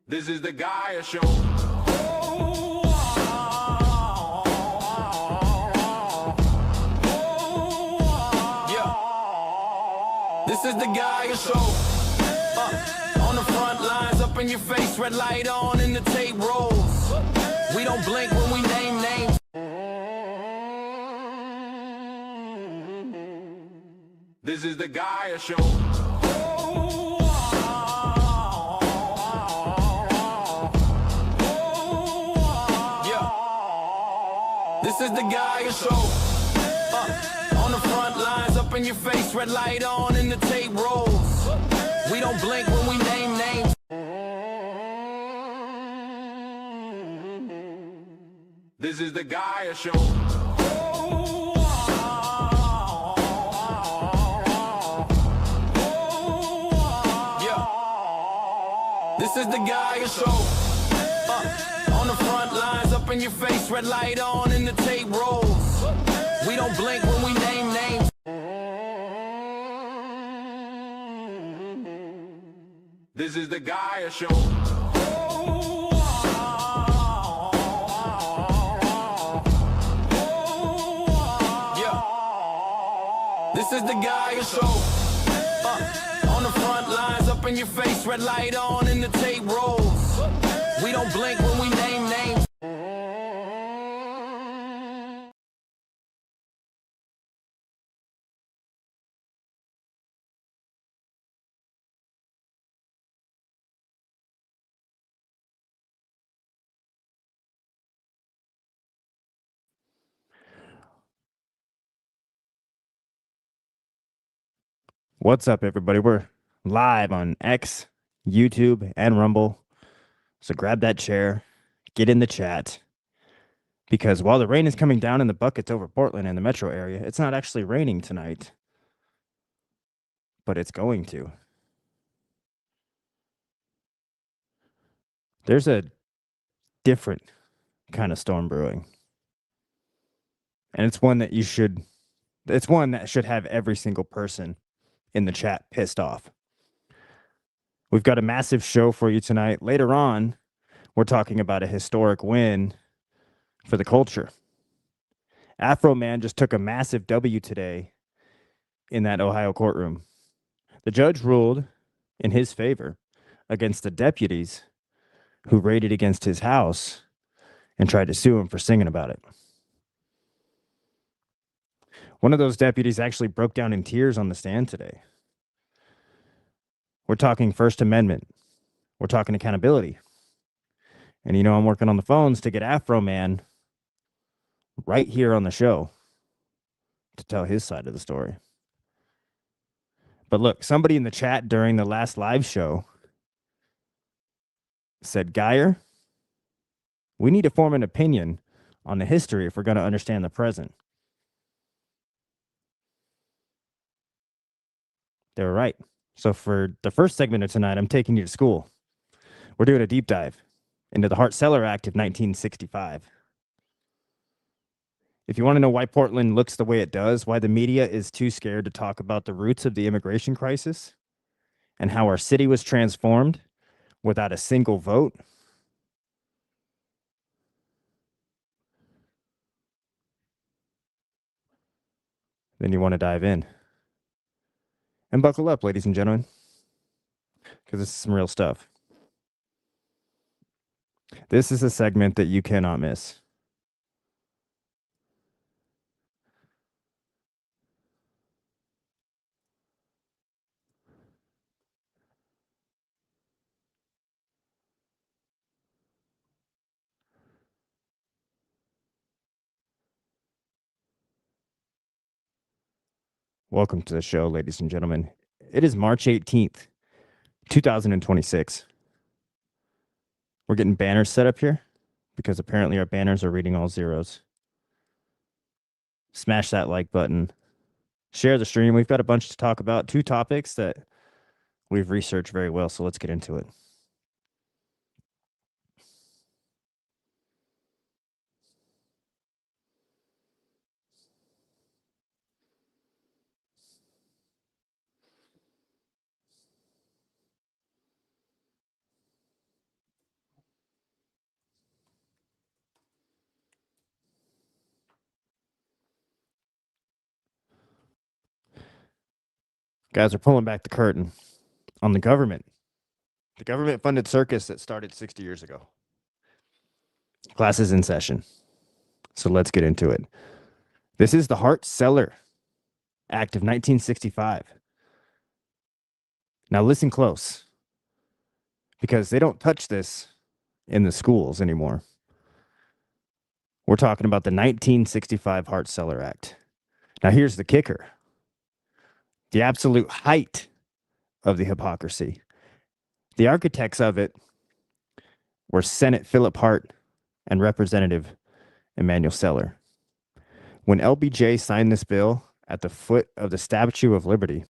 This is the Gaia Show. Yeah. This is the Gaia Show. On the front lines, up in your face, red light on and the tape rolls. We don't blink when we name names. This is the Gaia Show. This is the Gaia Show. On the front lines, up in your face, red light on and the tape rolls. We don't blink when we name names. This is the Gaia Show. Yeah. This is the Gaia Show. On the front lines, up in your face, red light on and the tape rolls. We don't blink when we name names. This is the Gaia Show. Yeah. This is the Gaia Show. On the front lines, up in your face, red light on and the tape rolls. We don't blink when we name names. What's up, everybody? We're live on X, YouTube, and Rumble. So grab that chair, get in the chat, because while the rain is coming down in the buckets over Portland and the metro area, it's not actually raining tonight, but it's going to. There's a different kind of storm brewing, and it's one that should have every single person in the chat pissed off. We've got a massive show for you tonight. Later on, we're talking about a historic win for the culture. AFROMAN just took a massive W today in that Ohio courtroom. The judge ruled in his favor against the deputies who raided against his house and tried to sue him for singing about it. One of those deputies actually broke down in tears on the stand today. We're talking First Amendment. We're talking accountability. And you know, I'm working on the phones to get AFROMAN right here on the show to tell his side of the story. But look, somebody in the chat during the last live show said, Geyer, we need to form an opinion on the history if we're going to understand the present. They were right. So for the first segment of tonight, I'm taking you to school. We're doing a deep dive into the Hart-Celler Act of 1965. If you want to know why Portland looks the way it does, why the media is too scared to talk about the roots of the immigration crisis, and how our city was transformed without a single vote, then you want to dive in. And buckle up, ladies and gentlemen, because this is some real stuff. This is a segment that you cannot miss. Welcome to the show, ladies and gentlemen. It is March 18th, 2026. We're getting banners set up here because apparently our banners are reading all zeros. Smash that like button. Share the stream. We've got a bunch to talk about. 2 topics that we've researched very well, so let's get into it. Guys are pulling back the curtain on the government. The government funded circus that started 60 years ago. Class is in session. So let's get into it. This is the Hart-Celler Act of 1965. Now listen close, because they don't touch this in the schools anymore. We're talking about the 1965 Hart-Celler Act. Now here's the kicker. The absolute height of the hypocrisy. The architects of it were Senate Philip Hart and Representative Emanuel Celler. When LBJ signed this bill at the foot of the Statue of Liberty,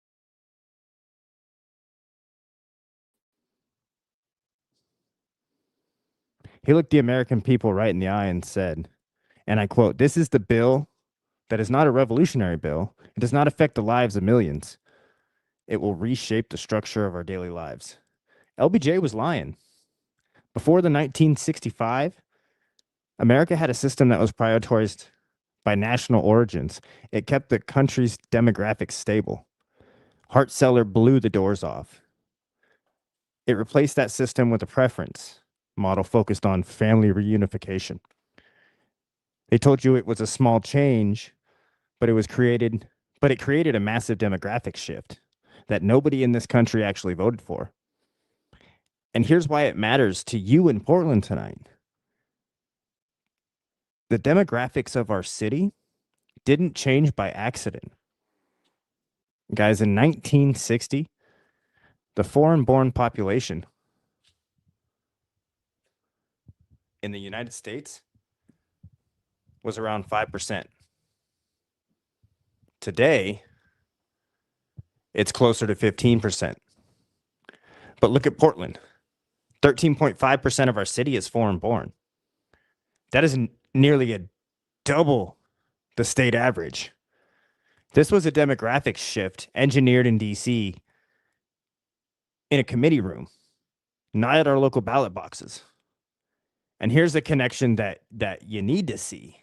he looked the American people right in the eye and said, and I quote, "This is the bill that is not a revolutionary bill. It does not affect the lives of millions. It will reshape the structure of our daily lives." LBJ was lying. Before the 1965, America had a system that was prioritized by national origins. It kept the country's demographics stable. Hart-Celler blew the doors off. It replaced that system with a preference model focused on family reunification. They told you it was a small change, but it created a massive demographic shift that nobody in this country actually voted for. And here's why it matters to you in Portland tonight. The demographics of our city didn't change by accident. Guys, in 1960, the foreign-born population in the United States was around 5%. Today, it's closer to 15%. But look at Portland. 13.5% of our city is foreign-born. That is nearly a double the state average. This was a demographic shift engineered in DC in a committee room, not at our local ballot boxes. And here's the connection that you need to see.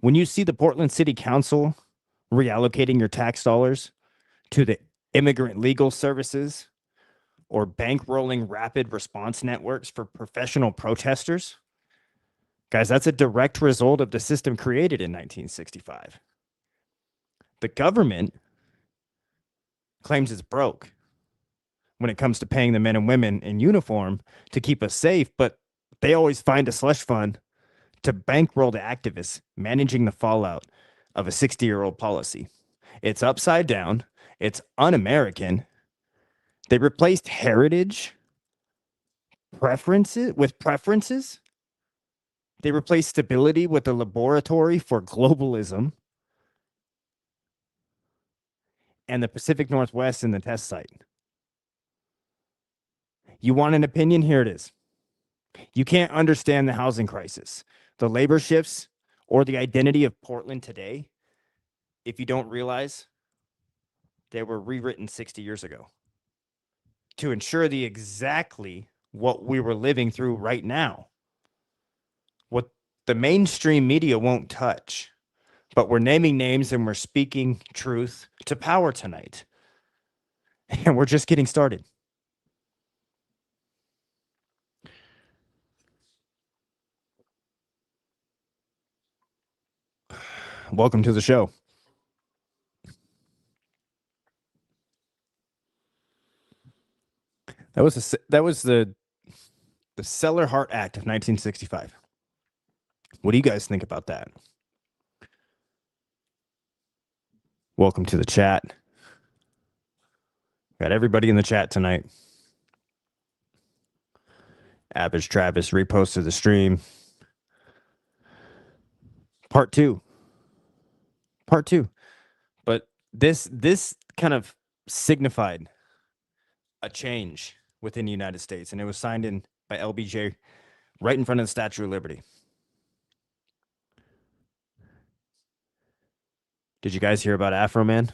When you see the Portland City Council reallocating your tax dollars to the immigrant legal services or bankrolling rapid response networks for professional protesters, guys, that's a direct result of the system created in 1965. The government claims it's broke when it comes to paying the men and women in uniform to keep us safe, but they always find a slush fund to bankroll the activists managing the fallout of a 60-year-old policy. It's upside down. It's un-American. They replaced heritage preferences. They replaced stability with a laboratory for globalism. And the Pacific Northwest in the test site. You want an opinion? Here it is. You can't understand the housing crisis, the labor shifts, or the identity of Portland today if you don't realize they were rewritten 60 years ago to ensure the exactly what we were living through right now. What the mainstream media won't touch, but we're naming names and we're speaking truth to power tonight. And we're just getting started. Welcome to the show. That was the Celler-Hart Act of 1965. What do you guys think about that? Welcome to the chat. Got everybody in the chat tonight. Average Travis reposted the stream. Part two. But this kind of signified a change within the United States, and it was signed in by LBJ right in front of the Statue of Liberty. Did you guys hear about AFROMAN?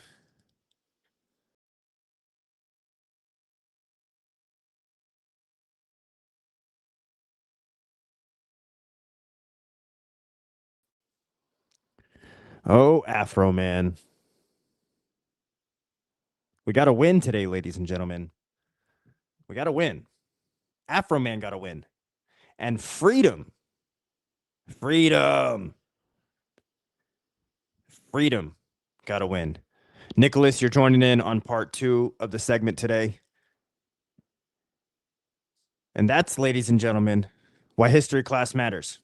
Oh, AFROMAN. We got to win today, ladies and gentlemen. We got to win. Afroman got to win. And freedom. Freedom got to win. Nicholas, you're joining in on part 2 of the segment today. And that's, ladies and gentlemen, why history class matters.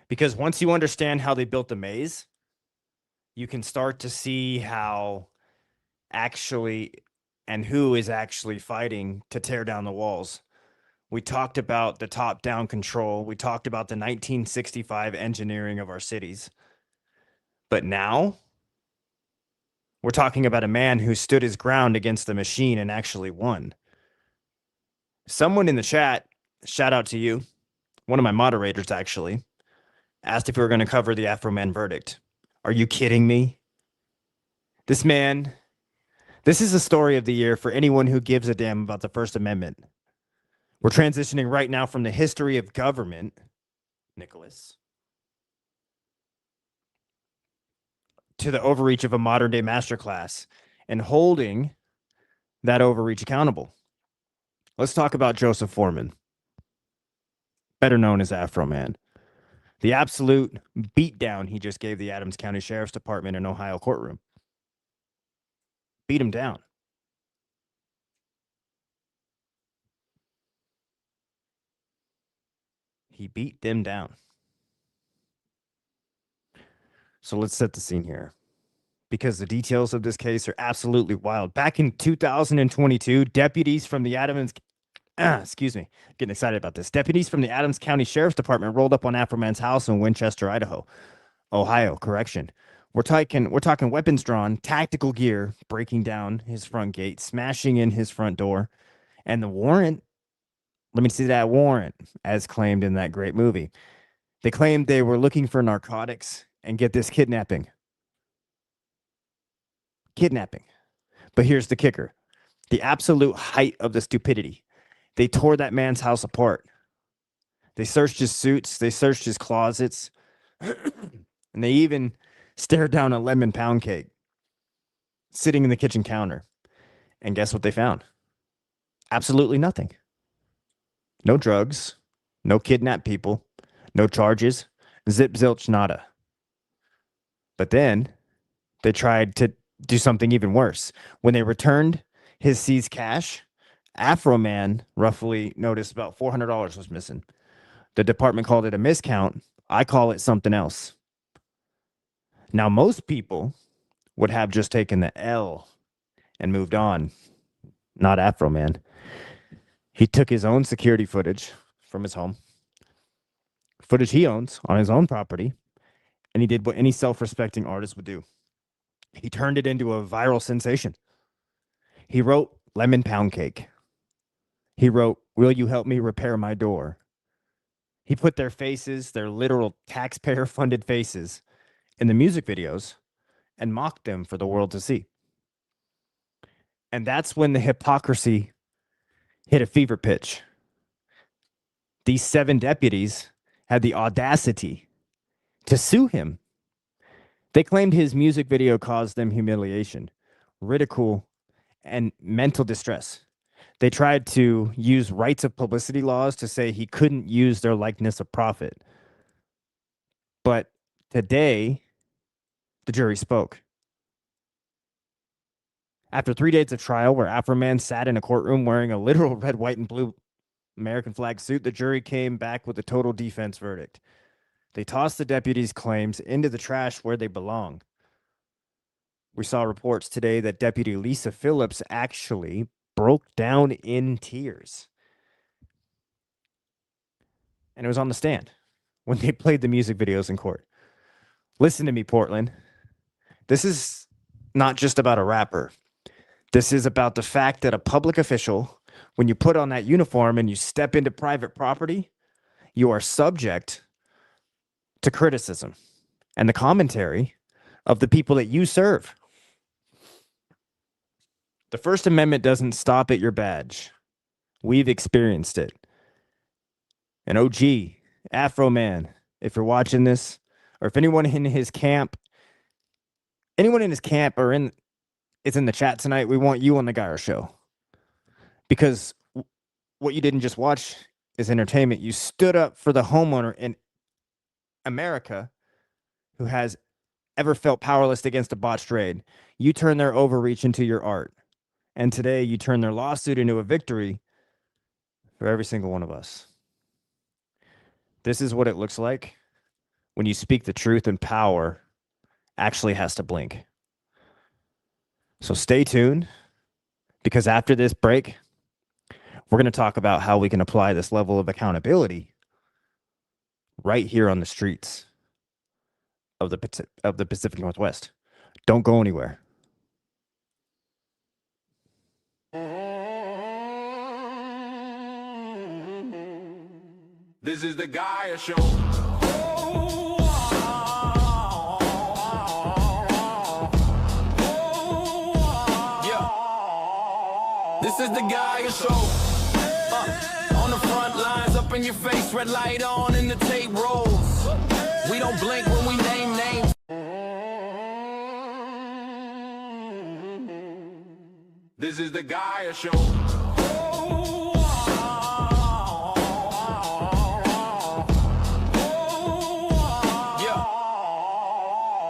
Because once you understand how they built the maze, you can start to see how actually and who is actually fighting to tear down the walls. We talked about the top-down control. We talked about the 1965 engineering of our cities. But now we're talking about a man who stood his ground against the machine and actually won. Someone in the chat, shout out to you, one of my moderators actually, asked if we were going to cover the Afroman verdict. Are you kidding me? This man, this is the story of the year for anyone who gives a damn about the First Amendment. We're transitioning right now from the history of government, Nicholas, to the overreach of a modern day masterclass and holding that overreach accountable. Let's talk about Joseph Foreman, better known as Afroman. The absolute beatdown he just gave the Adams County Sheriff's Department in Ohio courtroom. Beat him down. He beat them down. So let's set the scene here, because the details of this case are absolutely wild. Back in 2022, deputies from the getting excited about this. Deputies from the Adams County Sheriff's Department rolled up on Afroman's house in Winchester, Ohio. Correction. We're talking weapons drawn, tactical gear, breaking down his front gate, smashing in his front door, and the warrant. Let me see that warrant, as claimed in that great movie. They claimed they were looking for narcotics and get this kidnapping. But here's the kicker. The absolute height of the stupidity. They tore that man's house apart. They searched his suits. They searched his closets. And they even stared down a lemon pound cake sitting in the kitchen counter. And guess what they found? Absolutely nothing. No drugs. No kidnapped people. No charges. Zip, zilch, nada. But then they tried to do something even worse. When they returned his seized cash, Afroman roughly noticed about $400 was missing. The department called it a miscount. I call it something else. Now, most people would have just taken the L and moved on. Not Afroman. He took his own security footage from his home, footage he owns on his own property, and he did what any self-respecting artist would do. He turned it into a viral sensation. He wrote lemon pound cake. He wrote, "Will you help me repair my door?" He put their faces, their literal taxpayer-funded faces, in the music videos and mocked them for the world to see. And that's when the hypocrisy hit a fever pitch. These 7 deputies had the audacity to sue him. They claimed his music video caused them humiliation, ridicule, and mental distress. They tried to use rights of publicity laws to say he couldn't use their likeness of profit. But today, the jury spoke. After 3 days of trial where Afroman sat in a courtroom wearing a literal red, white, and blue American flag suit, the jury came back with a total defense verdict. They tossed the deputies' claims into the trash where they belong. We saw reports today that Deputy Lisa Phillips actually broke down in tears. And it was on the stand when they played the music videos in court. Listen to me, Portland. This is not just about a rapper. This is about the fact that a public official, when you put on that uniform and you step into private property, you are subject to criticism and the commentary of the people that you serve. The First Amendment doesn't stop at your badge. We've experienced it. And OG, Afroman, if you're watching this, or if anyone in his camp or in is in the chat tonight. We want you on the Geyer Show. Because what you didn't just watch is entertainment. You stood up for the homeowner in America who has ever felt powerless against a botched raid. You turn their overreach into your art. And today you turn their lawsuit into a victory for every single one of us. This is what it looks like when you speak the truth and power actually has to blink. So stay tuned, because after this break, we're going to talk about how we can apply this level of accountability right here on the streets of the Pacific Northwest. Don't go anywhere. This is the Geyer Show. Yeah. This is the Geyer Show. On the front lines, up in your face, red light on, and the tape rolls. We don't blink when we name names. This is the Geyer Show.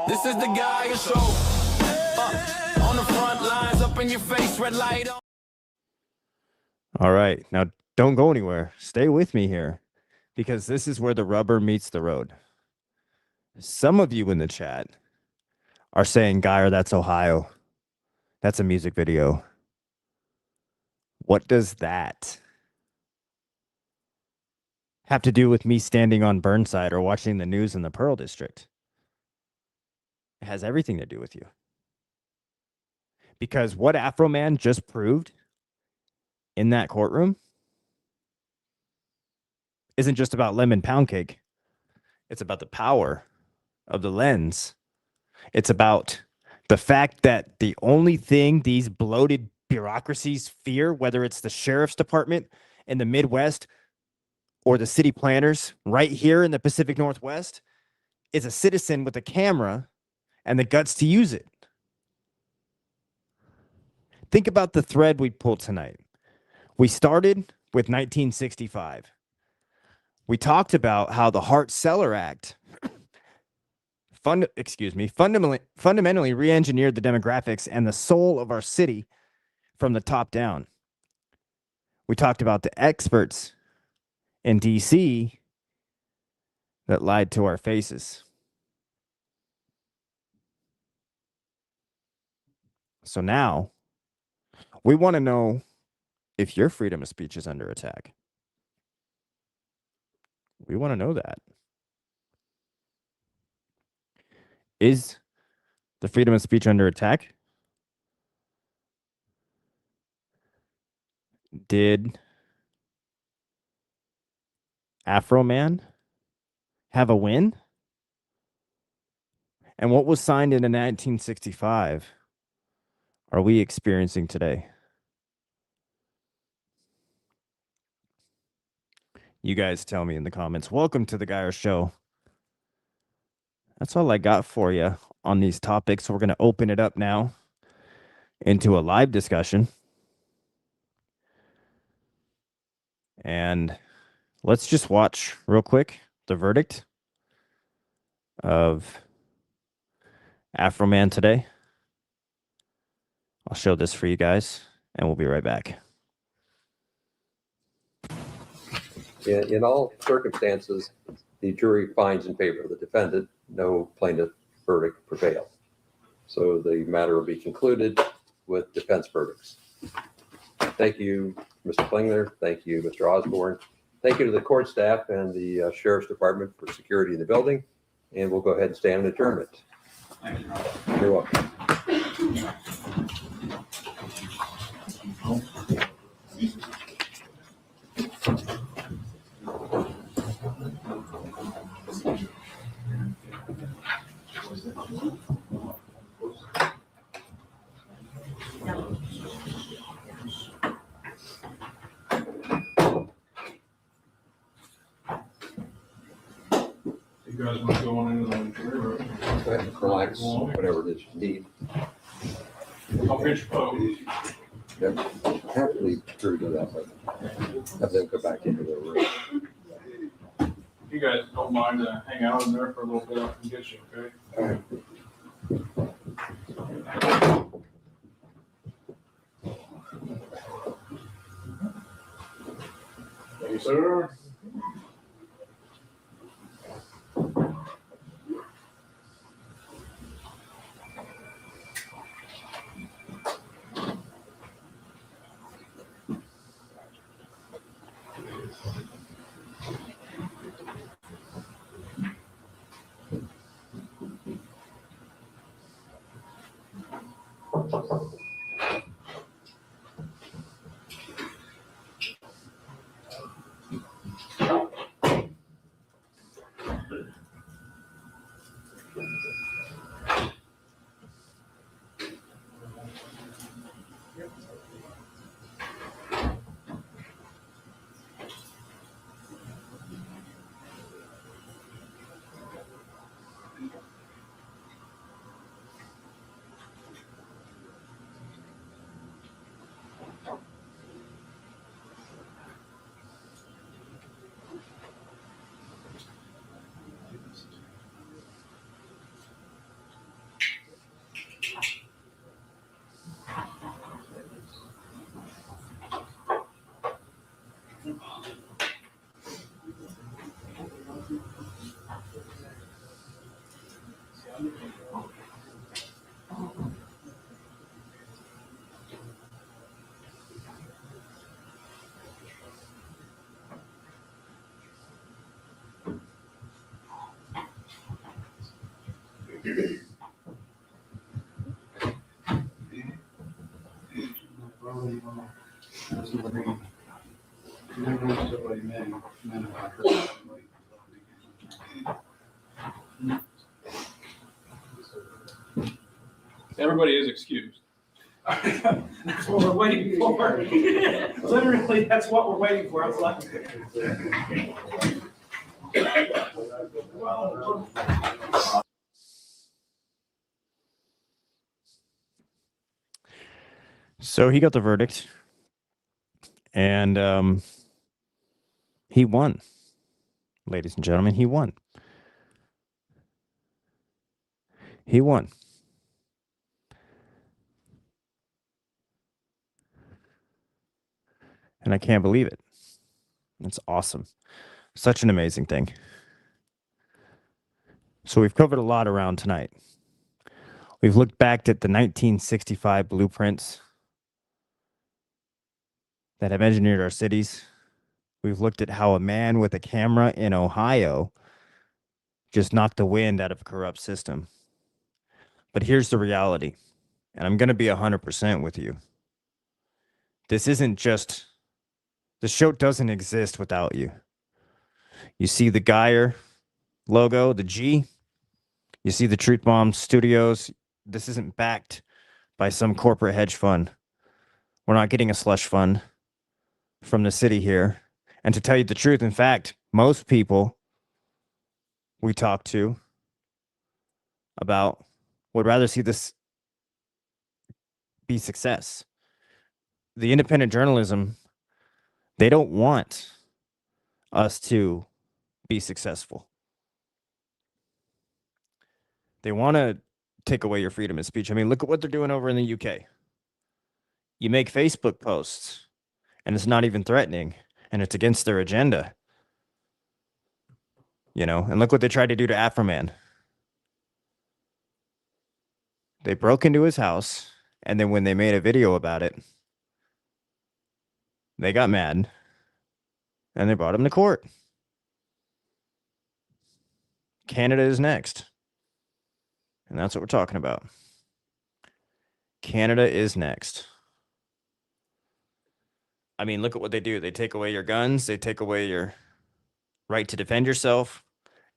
This is the Geyer Show. On the front lines, up in your face, red light on. All right. Now, don't go anywhere. Stay with me here, because this is where the rubber meets the road. Some of you in the chat are saying, Geyer, that's Ohio. That's a music video. What does that have to do with me standing on Burnside or watching the news in the Pearl District? It has everything to do with you. Because what Afroman just proved in that courtroom isn't just about lemon pound cake. It's about the power of the lens. It's about the fact that the only thing these bloated bureaucracies fear, whether it's the sheriff's department in the Midwest or the city planners right here in the Pacific Northwest, is a citizen with a camera and the guts to use it. Think about the thread we pulled tonight. We started with 1965. We talked about how the Hart-Celler Act fundamentally re-engineered the demographics and the soul of our city from the top down. We talked about the experts in DC that lied to our faces. So now we want to know if your freedom of speech is under attack. We want to know that. Is the freedom of speech under attack? Did AFROMAN have a win? And what was signed in 1965 are we experiencing today? You guys tell me in the comments. Welcome to the Geyer Show. That's all I got for you on these topics. So we're going to open it up now into a live discussion. And let's just watch real quick the verdict of AFROMAN today. I'll show this for you guys, and we'll be right back. In all circumstances, the jury finds in favor of the defendant. No plaintiff verdict prevailed. So the matter will be concluded with defense verdicts. Thank you, Mr. Klingler. Thank you, Mr. Osborne. Thank you to the court staff and the Sheriff's Department for security in the building. And we'll go ahead and stand in adjournment. You're welcome. You guys want to go on into the jury room? Go ahead and relax, whatever it is you need. Don't pinch your toe. Yep. Have to leave Drew to that, but have them go back into their room. You guys don't mind to hang out in there for a little bit, I can get you, okay? All right. Thank you, sir. Everybody is excused. That's what we're waiting for. Literally, that's what we're waiting for. I was like. So he got the verdict, and he won. Ladies and gentlemen, he won. He won. And I can't believe it. It's awesome. Such an amazing thing. So we've covered a lot around tonight. We've looked back at the 1965 blueprints that have engineered our cities. We've looked at how a man with a camera in Ohio just knocked the wind out of a corrupt system. But here's the reality, and I'm going to be 100% with you. This isn't just, the show doesn't exist without you. You see the Geyer logo, the G. You see the Truth Bomb Studios. This isn't backed by some corporate hedge fund. We're not getting a slush fund from the city here. And to tell you the truth, in fact, most people we talk to about would rather see this be success. The independent journalism, they don't want us to be successful. They want to take away your freedom of speech. I mean, look at what they're doing over in the UK. You make Facebook posts, and it's not even threatening, and it's against their agenda. You know, and look what they tried to do to AFROMAN. They broke into his house, and then when they made a video about it, they got mad, and they brought him to court. Canada is next. And that's what we're talking about. Canada is next. I mean, look at what they do. They take away your guns. They take away your right to defend yourself.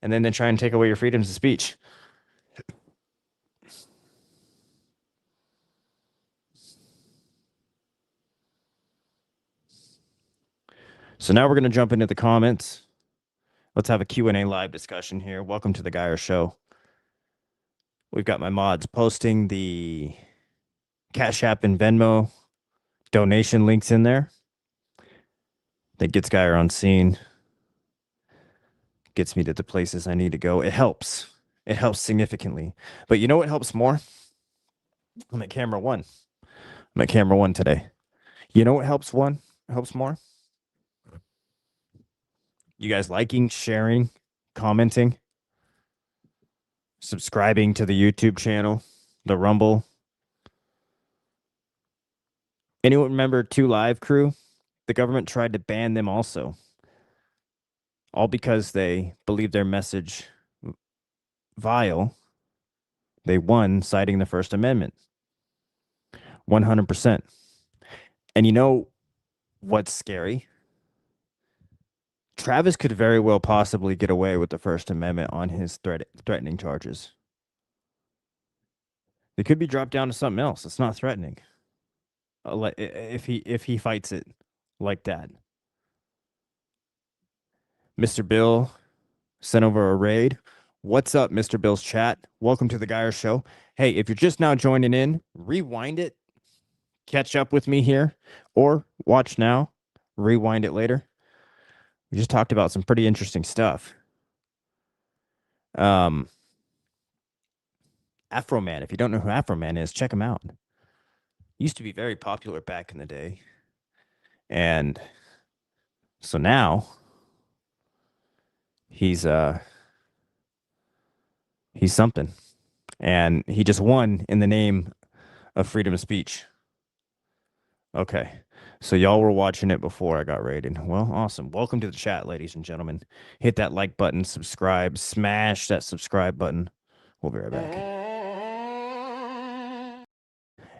And then they try and take away your freedoms of speech. So now we're going to jump into the comments. Let's have a Q&A live discussion here. Welcome to the Geyer Show. We've got my mods posting the Cash App and Venmo donation links in there. That gets Geyer on scene, gets me to the places I need to go. It helps. It helps significantly. But you know what helps more? I'm at camera one. I'm at camera one today. You know what helps one? Helps more? You guys liking, sharing, commenting, subscribing to the YouTube channel, the Rumble. Anyone remember 2 Live Crew? The government tried to ban them also. All because they believed their message vile. They won, citing the First Amendment. 100%. And you know what's scary? Travis could very well possibly get away with the First Amendment on his threatening charges. They could be dropped down to something else. It's not threatening. If he fights it like that. Mr. Bill sent over a raid. What's up, Mr. Bill's chat? Welcome to the Geyer Show. Hey, if you're just now joining in, rewind it, catch up with me here, or watch now, rewind it later. We just talked about some pretty interesting stuff. Afroman, if you don't know who Afroman is, check him out. Used to be very popular back in the day. And so now he's something. And he just won in the name of freedom of speech. Okay. So y'all were watching it before I got raided. Well, awesome. Welcome to the chat, ladies and gentlemen. Hit that like button, subscribe, smash that subscribe button. We'll be right back.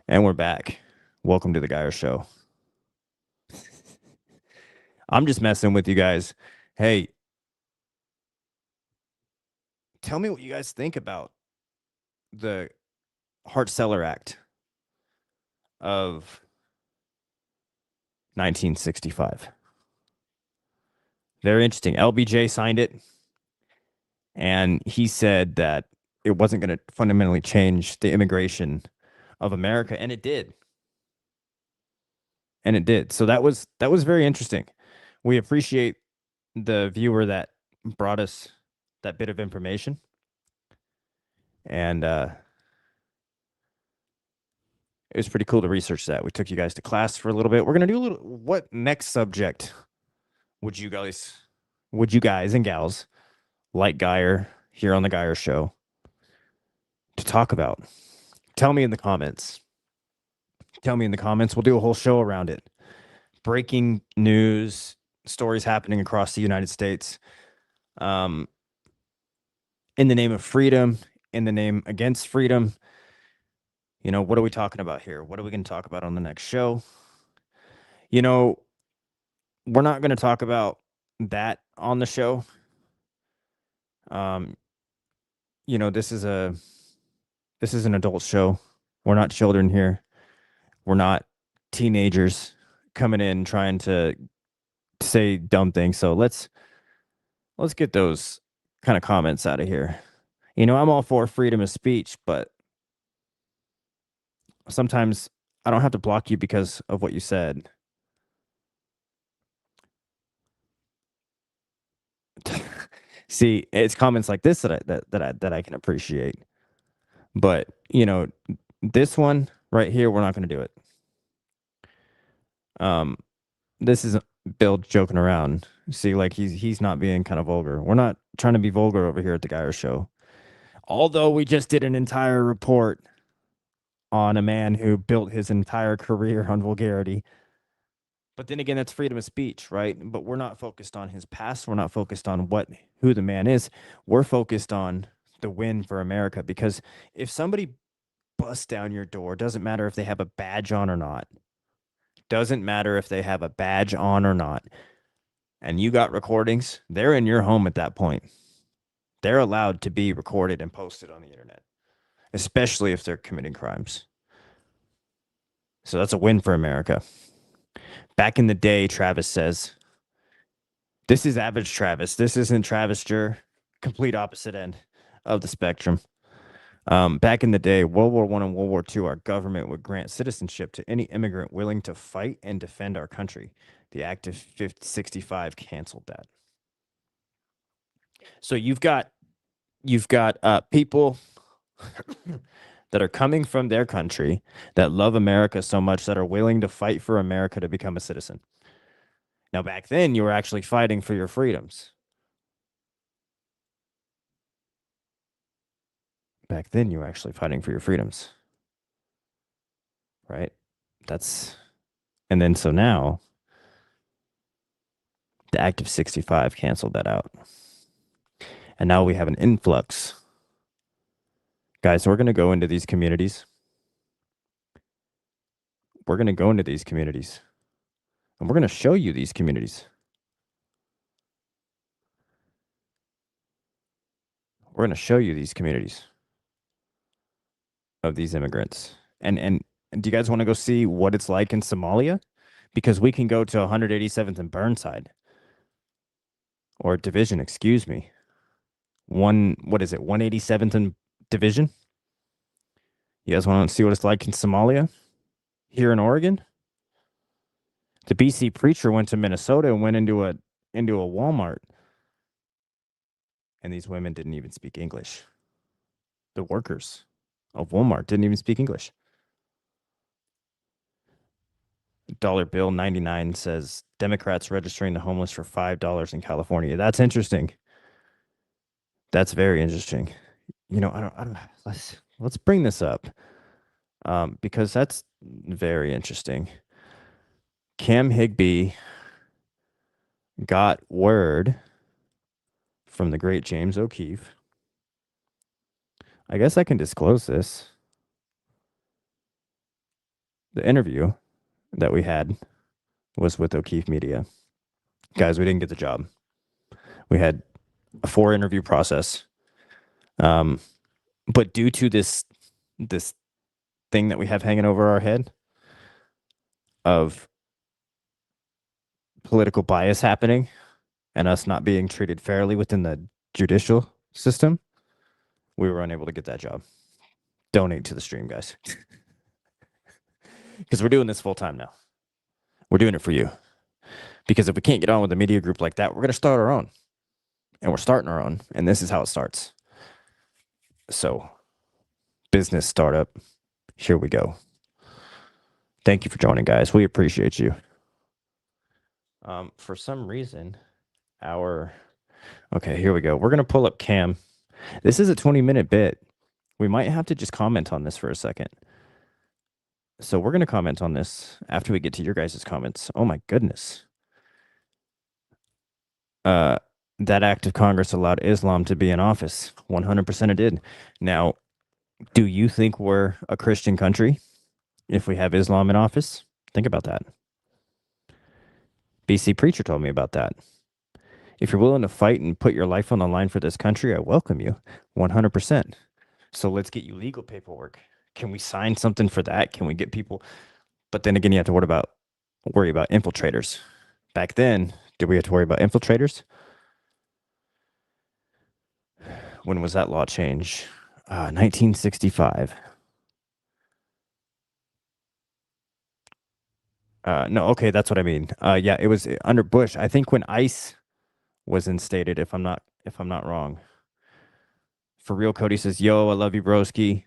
And we're back. Welcome to the Geyer Show. I'm just messing with you guys. Hey, tell me what you guys think about the Hart-Celler Act of 1965. Very interesting. LBJ signed it, and he said that it wasn't going to fundamentally change the immigration of America, and it did. And it did. So that was very interesting. We appreciate the viewer that brought us that bit of information. And it was pretty cool to research that. We took you guys to class for a little bit. We're going to do a little, what next subject would you guys and gals like Geyer here on the Geyer Show to talk about? Tell me in the comments. Tell me in the comments. We'll do a whole show around it. Breaking news, stories happening across the United States. In the name of freedom, in the name against freedom. You know, what are we talking about here? What are we going to talk about on the next show? You know, we're not going to talk about that on the show. You know, this is an adult show. We're not children here. We're not teenagers coming in trying to say dumb things. So let's get those kind of comments out of here. You know, I'm all for freedom of speech, but sometimes I don't have to block you because of what you said. See, it's comments like this that I can appreciate. But, you know, this one right here, we're not going to do it. This is Bill joking around. See, like he's not being kind of vulgar. We're not trying to be vulgar over here at the Geyer Show. Although we just did an entire report on a man who built his entire career on vulgarity. But then again, that's freedom of speech, right? But we're not focused on his past. We're not focused on who the man is. We're focused on the win for America. Because if somebody busts down your door, doesn't matter if they have a badge on or not. Doesn't matter if they have a badge on or not. And you got recordings, they're in your home at that point. They're allowed to be recorded and posted on the internet, especially if they're committing crimes. So that's a win for America. Back in the day, Travis says, this is average Travis. This isn't Travis Jur, complete opposite end of the spectrum. Back in the day, World War I and World War II, our government would grant citizenship to any immigrant willing to fight and defend our country. The Act of 65 canceled that. So you've got people that are coming from their country that love America so much that are willing to fight for America to become a citizen. Now, back then, you were actually fighting for your freedoms. Back then, you were actually fighting for your freedoms. Right? And then so now, the Act of 65 canceled that out. And now we have an influx. Guys, we're going to go into these communities. We're going to go into these communities. And we're going to show you these communities. We're going to show you these communities of these immigrants. And do you guys want to go see what it's like in Somalia? Because we can go to 187th and Burnside. Or Division, excuse me. 187th and Division? You guys want to see what it's like in Somalia? Here in Oregon? The BC preacher went to Minnesota and went into a Walmart. And these women didn't even speak English. The workers of Walmart didn't even speak English. Dollar Bill 99 says Democrats registering the homeless for $5 in California. That's interesting. That's very interesting. You know, I don't let's bring this up. Because that's very interesting. Cam Higbee got word from the great James O'Keefe. I guess I can disclose this. The interview that we had was with O'Keefe Media. Guys, we didn't get the job. We had a 4-interview process. But due to this thing that we have hanging over our head of political bias happening and us not being treated fairly within the judicial system, we were unable to get that job. Donate to the stream, guys. Because we're doing this full time now. We're doing it for you. Because if we can't get on with a media group like that, we're going to start our own. And we're starting our own. And this is how it starts. So, business startup. Here we go. Thank you for joining, guys. We appreciate you. For some reason, okay, here we go. We're going to pull up Cam. This is a 20-minute bit. We might have to just comment on this for a second. So we're going to comment on this after we get to your guys' comments. Oh my goodness. That act of Congress allowed Islam to be in office. 100% it did. Now, do you think we're a Christian country if we have Islam in office? Think about that. BC Preacher told me about that. If you're willing to fight and put your life on the line for this country, I welcome you 100%. So let's get you legal paperwork. Can we sign something for that? Can we get people? But then again, you have to worry about infiltrators. Back then, did we have to worry about infiltrators? When was that law changed? 1965. No, okay, that's what I mean. Yeah, it was under Bush. I think when ICE was instated, if I'm not wrong. For real, Cody says, "Yo, I love you, broski.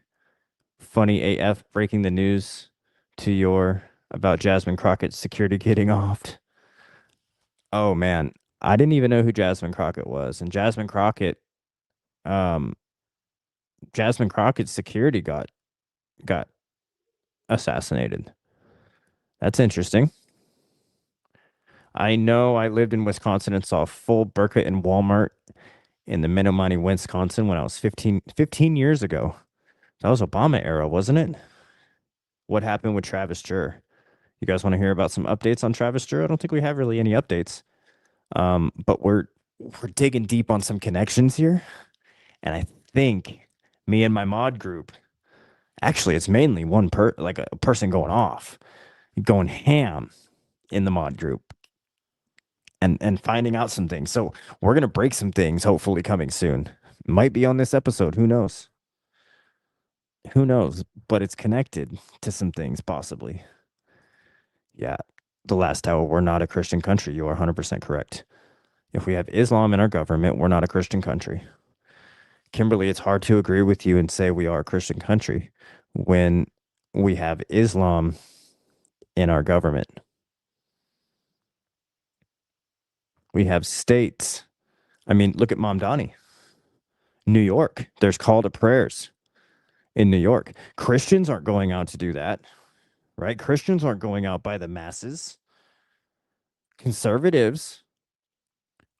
Funny AF breaking the news to your about Jasmine Crockett's security getting offed." Oh man, I didn't even know who Jasmine Crockett was, and Jasmine Crockett's security got assassinated. That's interesting. I know I lived in Wisconsin and saw a full burqa in Walmart in the Menominee, Wisconsin when I was 15 years ago. That was Obama era, wasn't it? What happened with Travis Jurr? You guys want to hear about some updates on Travis Jurr? I don't think we have really any updates. But we're digging deep on some connections here. And I think me and my mod group, actually it's mainly like a person going off, going ham in the mod group and finding out some things. So we're going to break some things, hopefully coming soon. Might be on this episode. Who knows? Who knows? But it's connected to some things, possibly. Yeah. The last tower, we're not a Christian country. You are 100% correct. If we have Islam in our government, we're not a Christian country. Kimberly, it's hard to agree with you and say we are a Christian country when we have Islam in our government. We have states. I mean, look at Mamdani. New York, there's call to prayers in New York. Christians aren't going out to do that, right? Christians aren't going out by the masses. Conservatives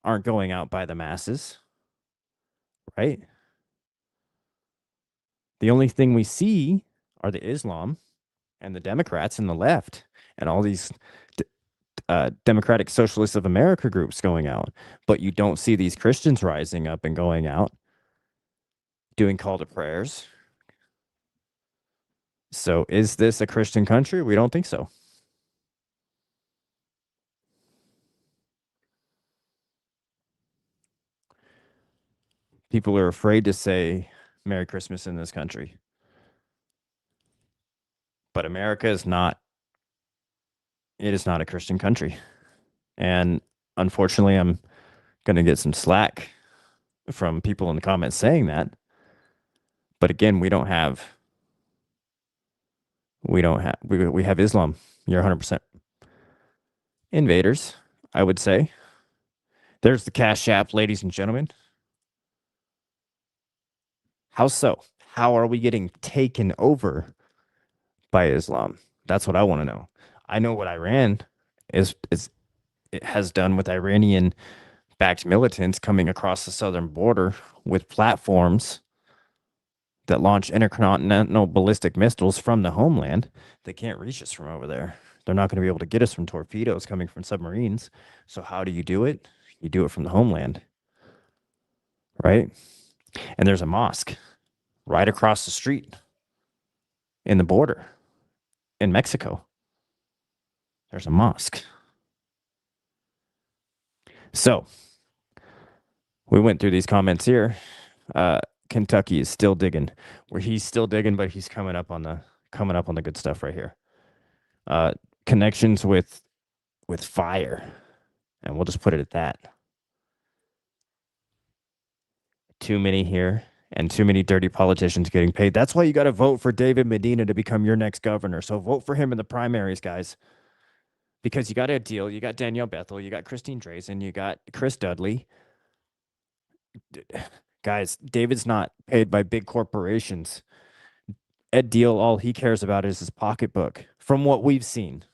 aren't going out by the masses, right? The only thing we see are the Islam and the Democrats and the left and all these Democratic Socialists of America groups going out. But you don't see these Christians rising up and going out, doing call to prayers. So is this a Christian country? We don't think so. People are afraid to say Merry Christmas in this country. But America is not, it is not a Christian country. And unfortunately, I'm going to get some slack from people in the comments saying that. But again, we have Islam. You're 100% invaders, I would say. There's the Cash App, ladies and gentlemen. How so? How are we getting taken over by Islam? That's what I want to know. I know what Iran it has done with Iranian-backed militants coming across the southern border with platforms that launch intercontinental ballistic missiles from the homeland. They can't reach us from over there. They're not going to be able to get us from torpedoes coming from submarines. So how do you do it? You do it from the homeland, right? And there's a mosque right across the street in the border in Mexico. There's a mosque. So we went through these comments here. Kentucky is still digging. Where he's still digging, but he's coming up on the good stuff right here. Connections with fire, and we'll just put it at that. Too many here, and too many dirty politicians getting paid. That's why you got to vote for David Medina to become your next governor. So vote for him in the primaries, guys. Because you got Ed Deal, you got Danielle Bethel, you got Christine Drazen, you got Chris Dudley. Guys, David's not paid by big corporations. Ed Deal, all he cares about is his pocketbook, from what we've seen,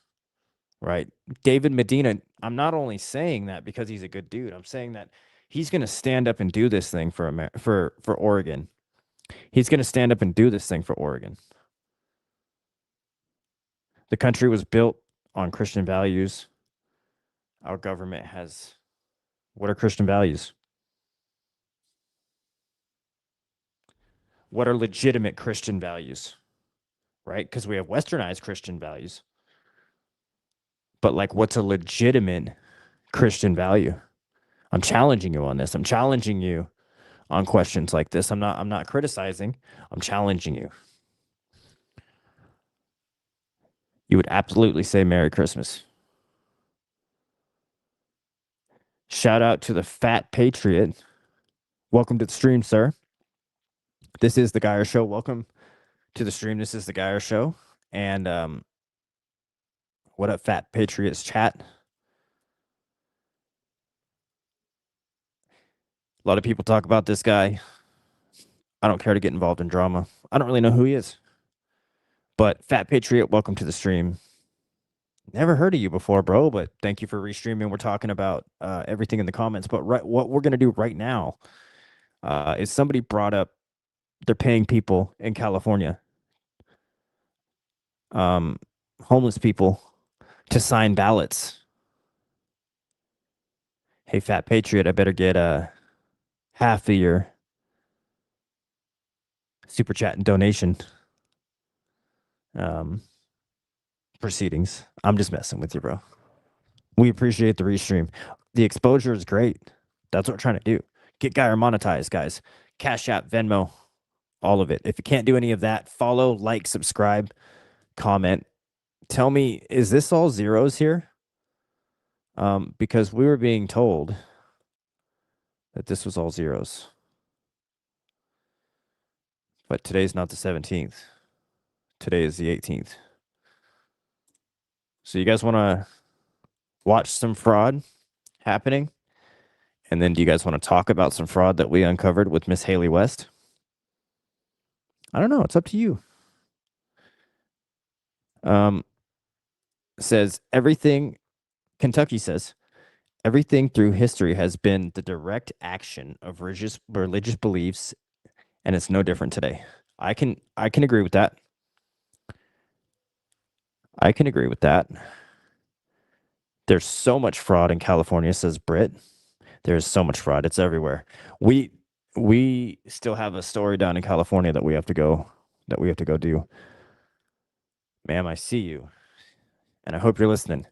right? David Medina, I'm not only saying that because he's a good dude. I'm saying that he's going to stand up and do this thing for Oregon. He's going to stand up and do this thing for Oregon. The country was built on Christian values. Our government has, what are Christian values? What are legitimate Christian values, right? Because we have westernized Christian values. But like, what's a legitimate Christian value? I'm challenging you on this. I'm challenging you on questions like this. I'm not criticizing. I'm challenging you. You would absolutely say Merry Christmas. Shout out to the Fat Patriot. Welcome to the stream, sir. This is the Geyer Show. Welcome to the stream. This is the Geyer Show. And what up, Fat Patriots chat? A lot of people talk about this guy. I don't care to get involved in drama. I don't really know who he is. But Fat Patriot, welcome to the stream. Never heard of you before, bro, but thank you for restreaming. We're talking about everything in the comments. But what we're going to do right now is somebody brought up they're paying people in California, homeless people, to sign ballots. Hey, Fat Patriot, I better get half of your super chat and donation proceedings. I'm just messing with you, bro. We appreciate the restream. The exposure is great. That's what we're trying to do. Get Geyer monetized, guys. Cash App, Venmo, All of it. If you can't do any of that, follow, like, subscribe, comment. Tell me, is this all zeros here? Because we were being told that this was all zeros. But today's not the 17th. Today is the 18th. So you guys want to watch some fraud happening? And then do you guys want to talk about some fraud that we uncovered with Miss Haley West? I don't know. It's up to you. Says everything, Kentucky says, everything through history has been the direct action of religious beliefs, and it's no different today. I can agree with that. I can agree with that. There's so much fraud in California, says Britt. There's so much fraud. It's everywhere. We still have a story down in California that we have to go do. Ma'am, I see you. And I hope you're listening.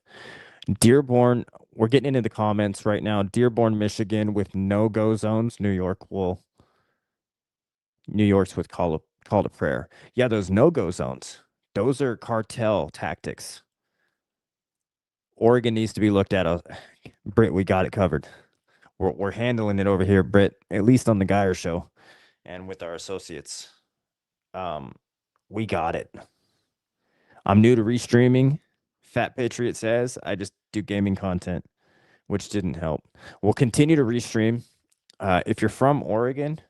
Dearborn, we're getting into the comments right now. Dearborn, Michigan with no-go zones. New York's with call to prayer. Yeah, those no-go zones. Those are cartel tactics. Oregon needs to be looked at. Britt, we got it covered. We're handling it over here, Britt, at least on the Geyer show and with our associates. We got it. I'm new to restreaming. Fat Patriot says I just do gaming content, which didn't help. We'll continue to restream. If you're from Oregon,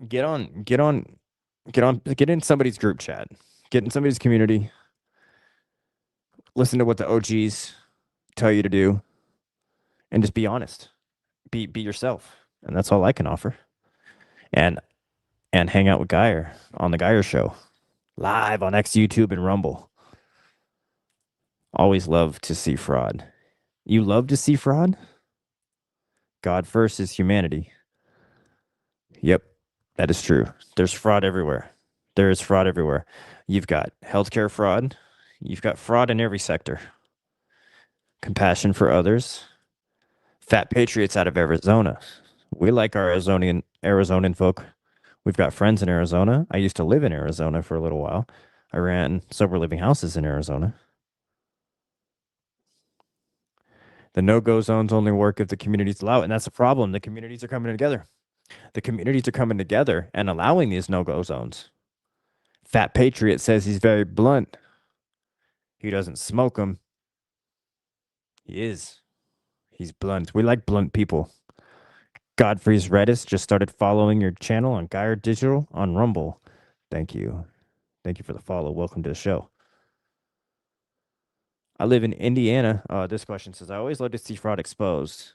get in somebody's group chat, get in somebody's community, listen to what the OGs tell you to do, and just be honest. Be yourself. And that's all I can offer. And hang out with Geyer on the Geyer show. Live on X, YouTube, and Rumble. Always love to see fraud. You love to see fraud? God first is humanity. Yep, that is true. There's fraud everywhere. There is fraud everywhere. You've got healthcare fraud. You've got fraud in every sector. Compassion for others. Fat patriots out of Arizona. We like our Arizonan folk. We've got friends in Arizona. I used to live in Arizona for a little while. I ran sober living houses in Arizona. The no-go zones only work if the communities allow it. And that's the problem. The communities are coming together. The communities are coming together and allowing these no-go zones. Fat Patriot says he's very blunt. He doesn't smoke them. He is. He's blunt. We like blunt people. Godfrey's Redis just started following your channel on Geyer Digital on Rumble. Thank you. Thank you for the follow. Welcome to the show. I live in Indiana. This question says, I always love to see fraud exposed,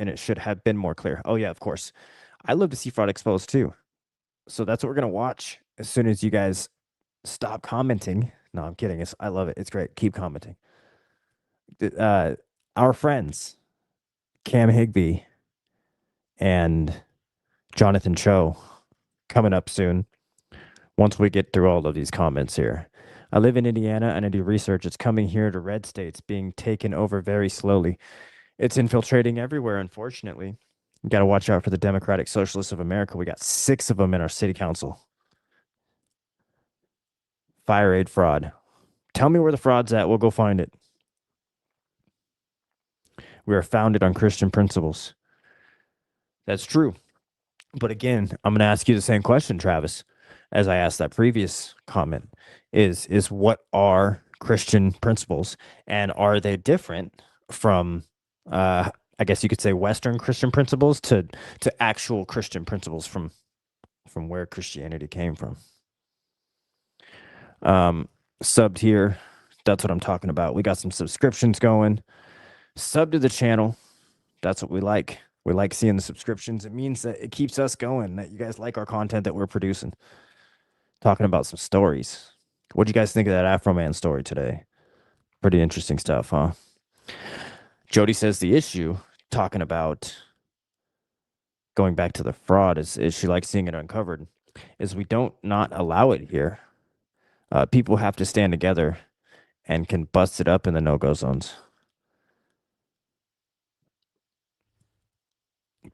and it should have been more clear. Oh, yeah, of course. I love to see fraud exposed, too. So that's what we're going to watch as soon as you guys stop commenting. No, I'm kidding. I love it. It's great. Keep commenting. Our friends, Cam Higbee and Jonathan Cho, coming up soon once we get through all of these comments here. I live in Indiana and I do research. It's coming here to red states, being taken over very slowly. It's infiltrating everywhere, unfortunately. You got to watch out for the Democratic Socialists of America. We got 6 of them in our city council. Fire aid fraud. Tell me where the fraud's at. We'll go find it. We are founded on Christian principles. That's true. But again, I'm going to ask you the same question, Travis, as I asked that previous comment, is what are Christian principles, and are they different from, I guess you could say, Western Christian principles to actual Christian principles from where Christianity came from? Subbed here. That's what I'm talking about. We got some subscriptions going. Sub to the channel. That's what we like. We like seeing the subscriptions. It means that it keeps us going, that you guys like our content that we're producing. Talking about some stories. What'd you guys think of that Afro-Man story today? Pretty interesting stuff, huh? Jody says the issue, talking about going back to the fraud, is she likes seeing it uncovered, is we don't not allow it here. People have to stand together and can bust it up in the no-go zones.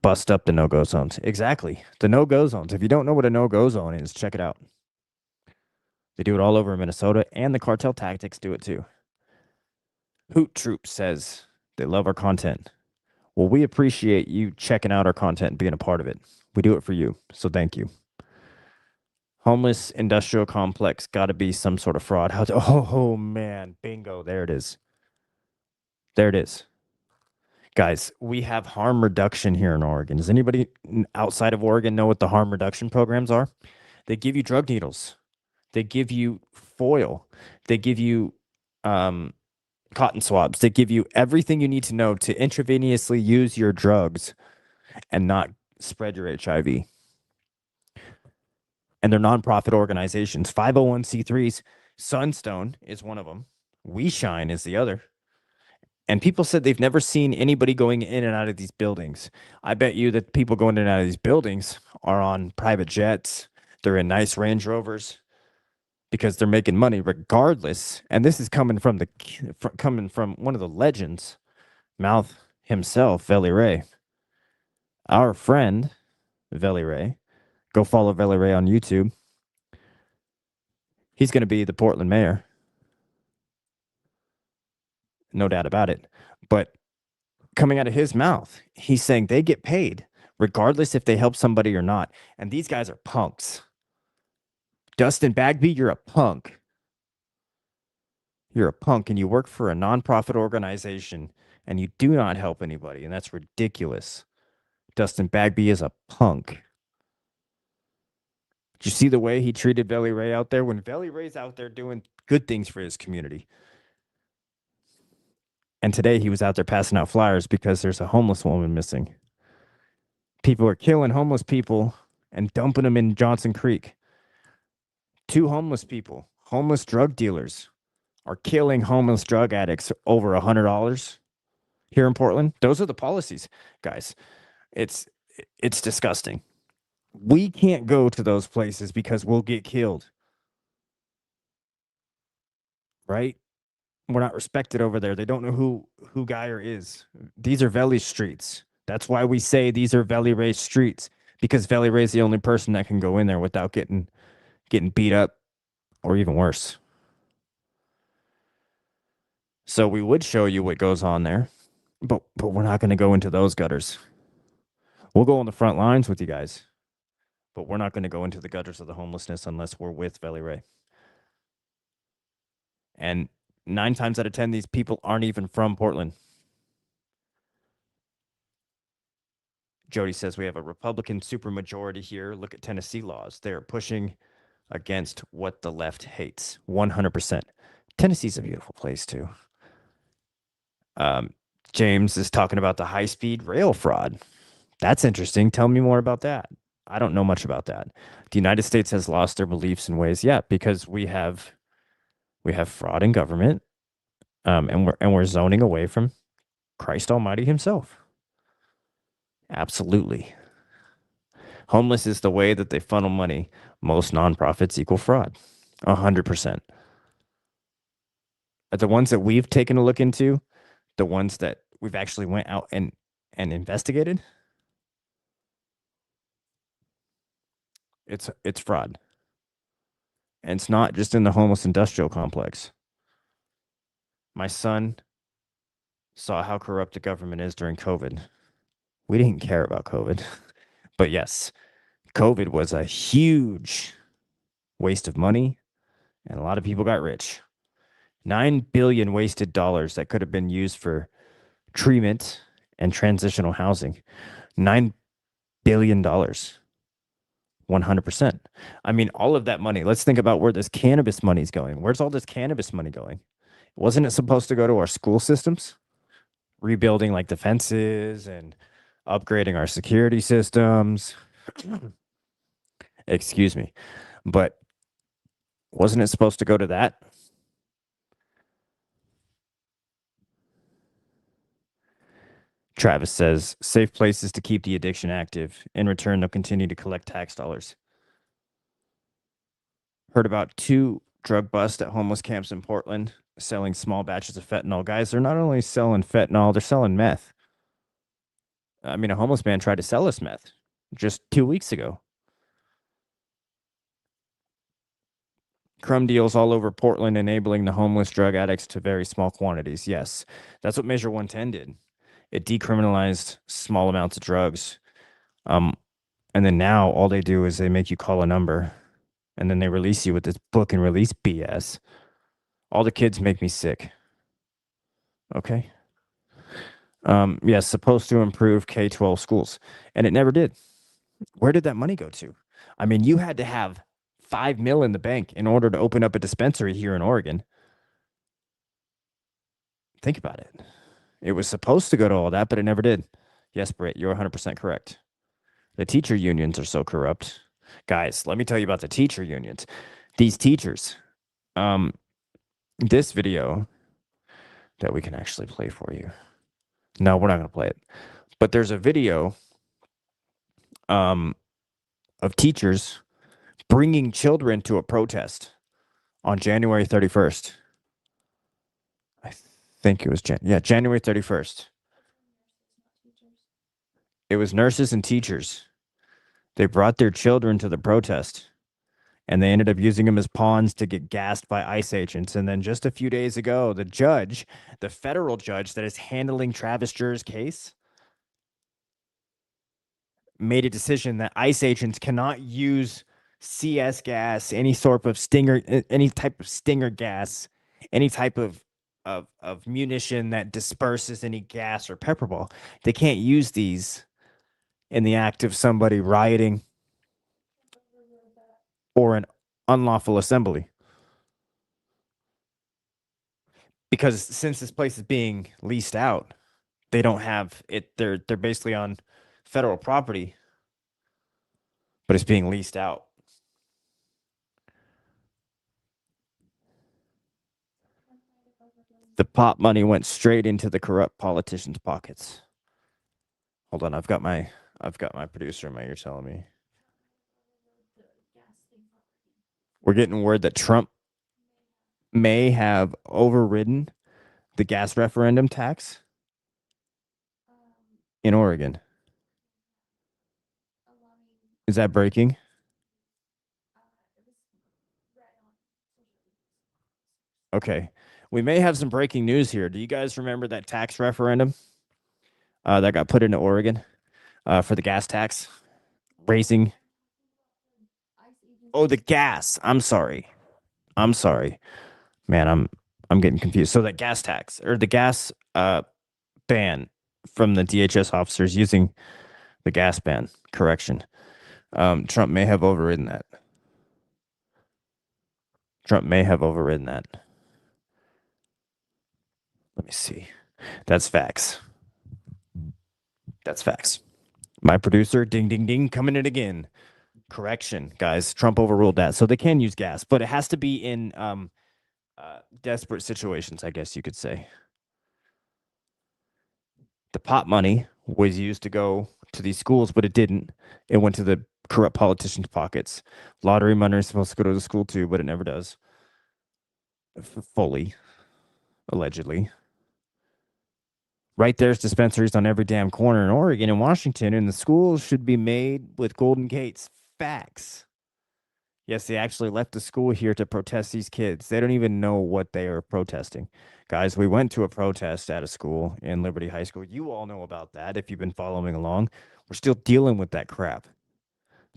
bust up the no-go zones. Exactly. The no-go zones. If you don't know what a no-go zone is, check it out. They do it all over Minnesota, and the cartel tactics do it too. Hoot Troop says they love our content. Well, we appreciate you checking out our content and being a part of it. We do it for you, so thank you. Homeless industrial complex, got to be some sort of fraud. Oh, man, bingo, there it is. There it is. Guys, we have harm reduction here in Oregon. Does anybody outside of Oregon know what the harm reduction programs are? They give you drug needles. They give you foil. They give you cotton swabs. They give you everything you need to know to intravenously use your drugs and not spread your HIV. And they're nonprofit organizations, 501c3s. Sunstone is one of them. We Shine is the other. And people said they've never seen anybody going in and out of these buildings. I bet you that people going in and out of these buildings are on private jets. They're in nice Range Rovers because they're making money regardless. And this is coming from one of the legends, mouth himself, Veli Ray. Our friend, Veli Ray. Go follow Veli Ray on YouTube. He's going to be the Portland mayor. No doubt about it. But coming out of his mouth, he's saying they get paid regardless if they help somebody or not. And these guys are punks. Dustin Bagby, you're a punk. You're a punk and you work for a nonprofit organization and you do not help anybody. And that's ridiculous. Dustin Bagby is a punk. Did you see the way he treated Veli Ray out there? When Veli Ray's out there doing good things for his community. And today he was out there passing out flyers because there's a homeless woman missing. People are killing homeless people and dumping them in Johnson Creek. 2 homeless people, homeless drug dealers, are killing homeless drug addicts over $100 here in Portland. Those are the policies, guys. It's disgusting. We can't go to those places because we'll get killed. Right? We're not respected over there. They don't know who Geyer is. These are Veli streets. That's why we say these are Veli Ray streets, because Veli Ray is the only person that can go in there without getting beat up or even worse. So we would show you what goes on there, but we're not going to go into those gutters. We'll go on the front lines with you guys, but we're not going to go into the gutters of the homelessness unless we're with Veli Ray. And 9 times out of 10, these people aren't even from Portland. Jody says we have a Republican supermajority here. Look at Tennessee laws. They're pushing against what the left hates. 100%. Tennessee's a beautiful place too. James is talking about the high-speed rail fraud. That's interesting. Tell me more about that. I don't know much about that. The United States has lost their beliefs in ways. Yeah, because we have fraud in government, and we're zoning away from Christ Almighty himself. Absolutely. Homeless is the way that they funnel money. Most nonprofits equal fraud. 100%. The ones that we've taken a look into, the ones that we've actually went out and investigated, it's fraud. And it's not just in the homeless industrial complex. My son saw how corrupt the government is during COVID. We didn't care about COVID. But yes, COVID was a huge waste of money, and a lot of people got rich. $9 billion wasted dollars that could have been used for treatment and transitional housing. $9 billion. 100%. I mean, all of that money. Let's think about where this cannabis money is going. Where's all this cannabis money going? Wasn't it supposed to go to our school systems? Rebuilding like the fences and upgrading our security systems. Excuse me. But wasn't it supposed to go to that? Travis says, safe places to keep the addiction active. In return, they'll continue to collect tax dollars. Heard about 2 drug busts at homeless camps in Portland selling small batches of fentanyl. Guys, they're not only selling fentanyl, they're selling meth. I mean, a homeless man tried to sell us meth just 2 weeks ago. Crumb deals all over Portland, enabling the homeless drug addicts to very small quantities. Yes, that's what Measure 110 did. It decriminalized small amounts of drugs. And then now all they do is they make you call a number, and then they release you with this book and release BS. All the kids make me sick. Okay. Yes, supposed to improve K-12 schools, and it never did. Where did that money go to? I mean, you had to have $5 million in the bank in order to open up a dispensary here in Oregon. Think about it. It was supposed to go to all that, but it never did. Yes, Britt, you're 100% correct. The teacher unions are so corrupt. Guys, let me tell you about the teacher unions. These teachers, this video that we can actually play for you. No, we're not going to play it. But there's a video of teachers bringing children to a protest on January 31st. I think it was January 31st. It was nurses and teachers. They brought their children to the protest, and they ended up using them as pawns to get gassed by ICE agents. And then just a few days ago, the judge, the federal judge that is handling Travis Jur's case, made a decision that ICE agents cannot use CS gas, any type of stinger gas, any type of munition that disperses any gas or pepper ball. They can't use these in the act of somebody rioting or an unlawful assembly. Because since this place is being leased out, they don't have it. They're basically on federal property, but it's being leased out. The pot money went straight into the corrupt politicians' pockets. Hold on, I've got my producer in my ear telling me. We're getting word that Trump may have overridden the gas referendum tax in Oregon. Is that breaking? Okay. We may have some breaking news here. Do you guys remember that tax referendum that got put into Oregon for the gas tax? Raising. Oh, the gas. I'm sorry. Man, I'm getting confused. So that gas tax or the gas ban from the DHS officers using the gas ban. Correction. Trump may have overridden that. Let me see. That's facts. My producer, ding, ding, ding, coming in again. Correction, guys. Trump overruled that. So they can use gas, but it has to be in desperate situations, I guess you could say. The pot money was used to go to these schools, but it didn't. It went to the corrupt politicians' pockets. Lottery money is supposed to go to the school too, but it never does. Fully, allegedly. Right there's dispensaries on every damn corner in Oregon and Washington, and the schools should be made with golden gates. Facts. Yes, they actually left the school here to protest these kids. They don't even know what they are protesting. Guys, we went to a protest at a school in Liberty High School. You all know about that if you've been following along. We're still dealing with that crap.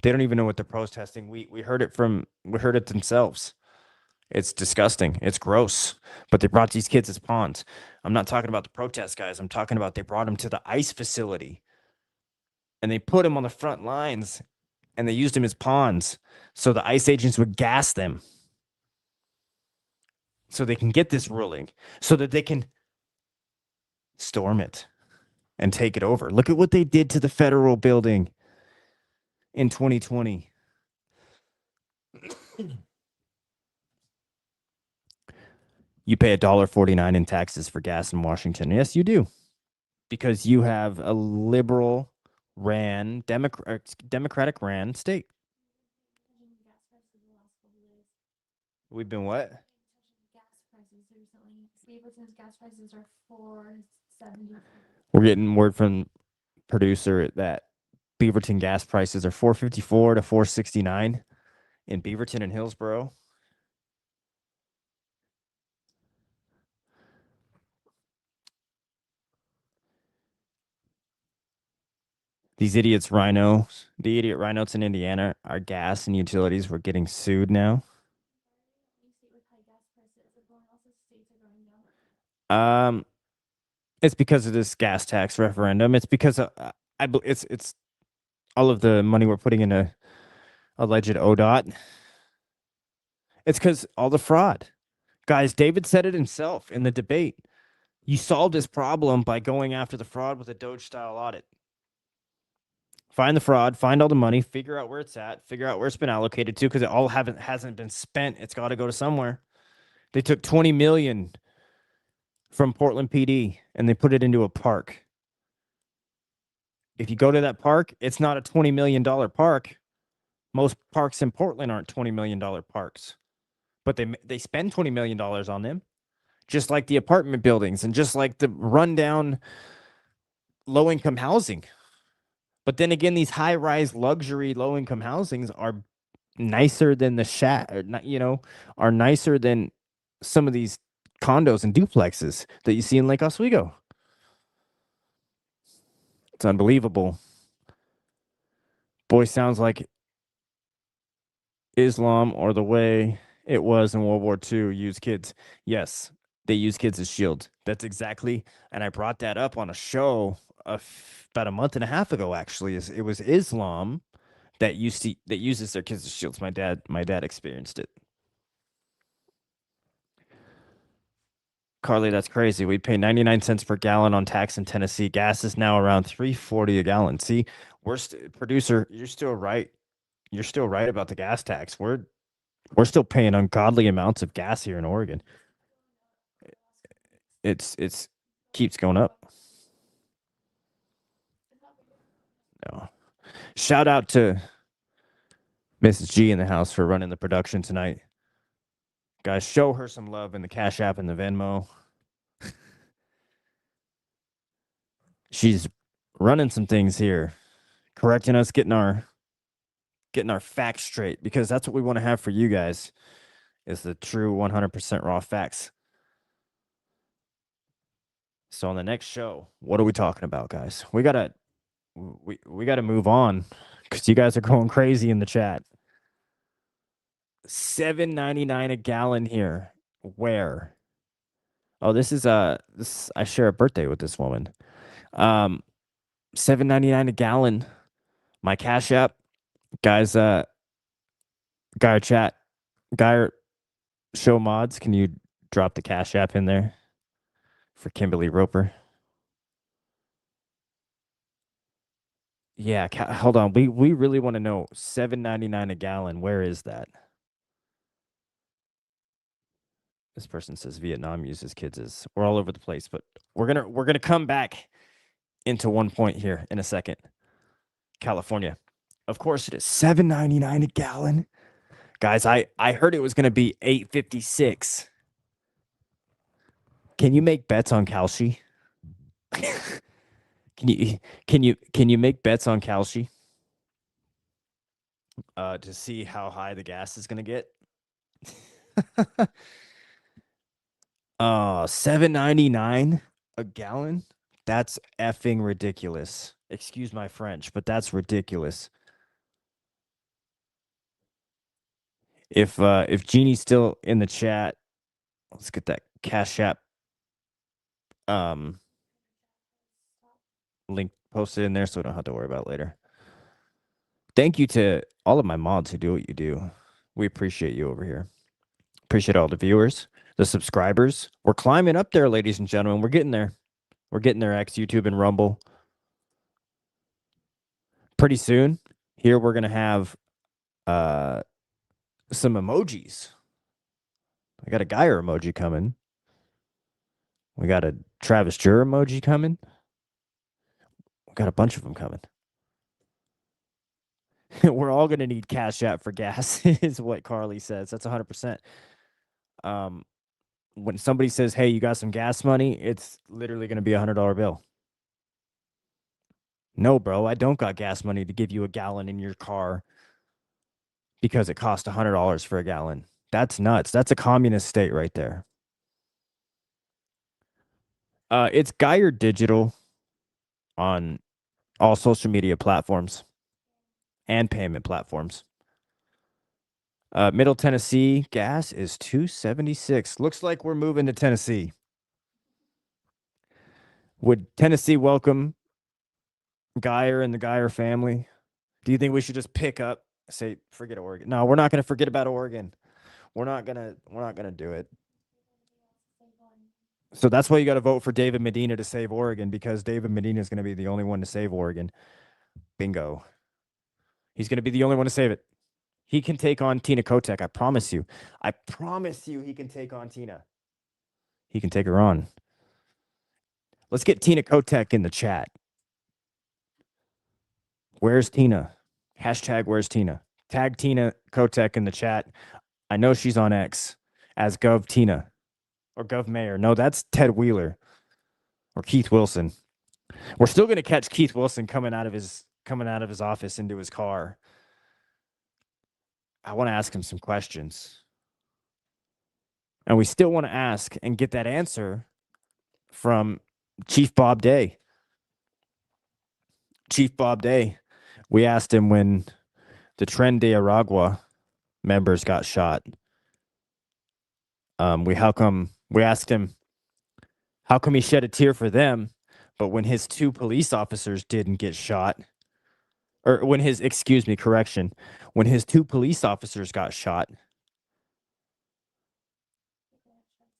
They don't even know what they're protesting. We heard it themselves. It's disgusting. It's gross. But they brought these kids as pawns. I'm not talking about the protest, guys. I'm talking about they brought them to the ICE facility. And they put them on the front lines. And they used them as pawns. So the ICE agents would gas them. So they can get this ruling. So that they can storm it. And take it over. Look at what they did to the federal building in 2020. You pay $1.49 in taxes for gas in Washington. Yes, you do. Because you have a liberal ran, Democratic ran state. We've been what? Gas prices are $4.70. We're getting word from producer that Beaverton gas prices are $4.54 to $4.69 in Beaverton and Hillsboro. These idiots rhinos, the idiot rhinos in Indiana, our gas and utilities were getting sued now. It's because of this gas tax referendum. It's because it's all of the money we're putting into alleged ODOT. It's because all the fraud. Guys, David said it himself in the debate. You solved this problem by going after the fraud with a Doge-style audit. Find the fraud, find all the money, figure out where it's at, figure out where it's been allocated to, because it all hasn't been spent. It's got to go to somewhere. They took $20 million from Portland PD and they put it into a park. If you go to that park, it's not a $20 million park. Most parks in Portland aren't $20 million parks, but they spend $20 million on them, just like the apartment buildings and just like the rundown low-income housing. But then again, these high-rise luxury low-income housings are nicer than are nicer than some of these condos and duplexes that you see in Lake Oswego. It's unbelievable. Boy, sounds like Islam or the way it was in World War II use kids. Yes, they use kids as shields. That's exactly, and I brought that up on a show about a month and a half ago. Actually, it was Islam that uses their kids as shields. My dad experienced it. Carly, that's crazy. We pay 99 cents per gallon on tax in Tennessee. Gas is now around $3.40 a gallon. See, producer, you're still right. You're still right about the gas tax. We're still paying ungodly amounts of gas here in Oregon. It's keeps going up. No. Shout out to Mrs. G in the house for running the production tonight. Guys, show her some love in the Cash App and the Venmo. She's running some things here, correcting us, getting our facts straight, because that's what we want to have for you guys, is the true 100% raw facts. So on the next show, what are we talking about, guys? We gotta move on because you guys are going crazy in the chat. $7.99 a gallon here. Where? Oh, this is this I share a birthday with this woman. $7.99 a gallon. My Cash App, guys. Guy chat, guy show mods. Can you drop the Cash App in there for Kimberly Roper? Yeah, hold on. We really want to know $7.99 a gallon. Where is that? This person says Vietnam uses kids as we're all over the place, but we're gonna come back into one point here in a second. California, of course, it is $7.99 a gallon, guys. I heard it was gonna be $8.56. Can you make bets on Calci? Can you make bets on Calci? To see how high the gas is gonna get. $7.99 a gallon? That's effing ridiculous. Excuse my French, but that's ridiculous. If Jeannie's still in the chat, let's get that Cash App link posted in there so we don't have to worry about it later. Thank you to all of my mods who do what you do. We appreciate you over here. Appreciate all the viewers, the subscribers. We're climbing up there, ladies and gentlemen. We're getting there. We're getting there, X, YouTube, and Rumble. Pretty soon, here we're going to have some emojis. I got a Geyer emoji coming. We got a Travis Jur emoji coming. We got a bunch of them coming. We're all going to need Cash App for gas, is what Carly says. That's 100%. When somebody says, hey, you got some gas money, it's literally going to be $100 bill. No, bro, I don't got gas money to give you a gallon in your car because it cost $100 for a gallon. That's nuts. That's a communist state right there. It's Geyer Digital on all social media platforms and payment platforms. Middle Tennessee gas is $2.76. Looks like we're moving to Tennessee. Would Tennessee welcome Geyer and the Geyer family? Do you think we should just pick up, say, forget Oregon? No, we're not going to forget about Oregon. We're not gonna do it. So that's why you got to vote for David Medina to save Oregon, because David Medina is going to be the only one to save Oregon. Bingo. He's going to be the only one to save it. He can take on Tina Kotek. I promise you. I promise you he can take on Tina. He can take her on. Let's get Tina Kotek in the chat. Where's Tina? Hashtag where's Tina? Tag Tina Kotek in the chat. I know she's on X as Gov Tina or Gov Mayor. No, that's Ted Wheeler or Keith Wilson. We're still going to catch Keith Wilson coming out of his office into his car. I want to ask him some questions. And we still want to ask and get that answer from Chief Bob Day. Chief Bob Day. We asked him when the Tren de Aragua members got shot. We asked him how come he shed a tear for them, but when his two police officers didn't get shot, or when his when his two police officers got shot,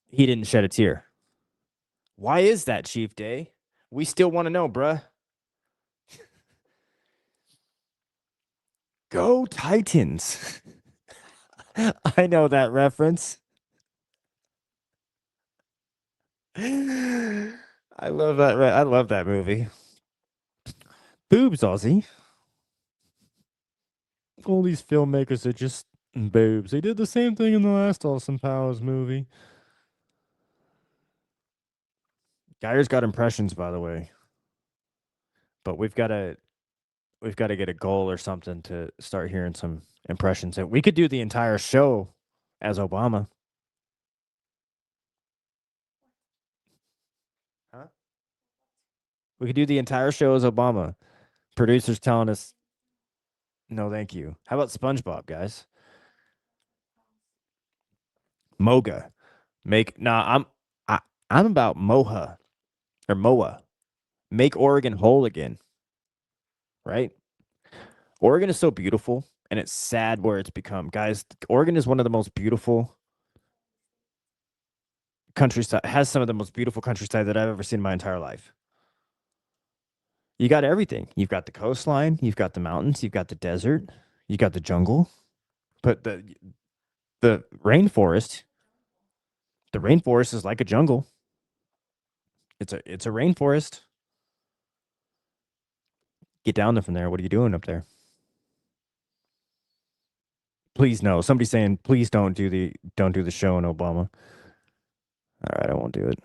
he didn't shed a tear. Why is that, Chief Day? We still want to know, bruh. Go Titans. I know that reference. I love that. I love that movie. Boobs, Aussie. All these filmmakers are just boobs. They did the same thing in the last Austin Powers movie. Geyer's got impressions, by the way. But we've got to get a goal or something to start hearing some impressions. And we could do the entire show as Obama. Huh? We could do the entire show as Obama. Producers telling us, no, thank you. How about SpongeBob, guys? Moga. I'm about Moha or Moa. Make Oregon whole again. Right? Oregon is so beautiful, and it's sad where it's become. Guys, Oregon is one of the most beautiful countryside, has some of the most beautiful countryside that I've ever seen in my entire life. You got everything. You've got the coastline, you've got the mountains, you've got the desert, you got the jungle. But the rainforest is like a jungle. It's a rainforest. Get down there from there. What are you doing up there? Please no. Somebody's saying, please don't do the show in Obama. All right, I won't do it.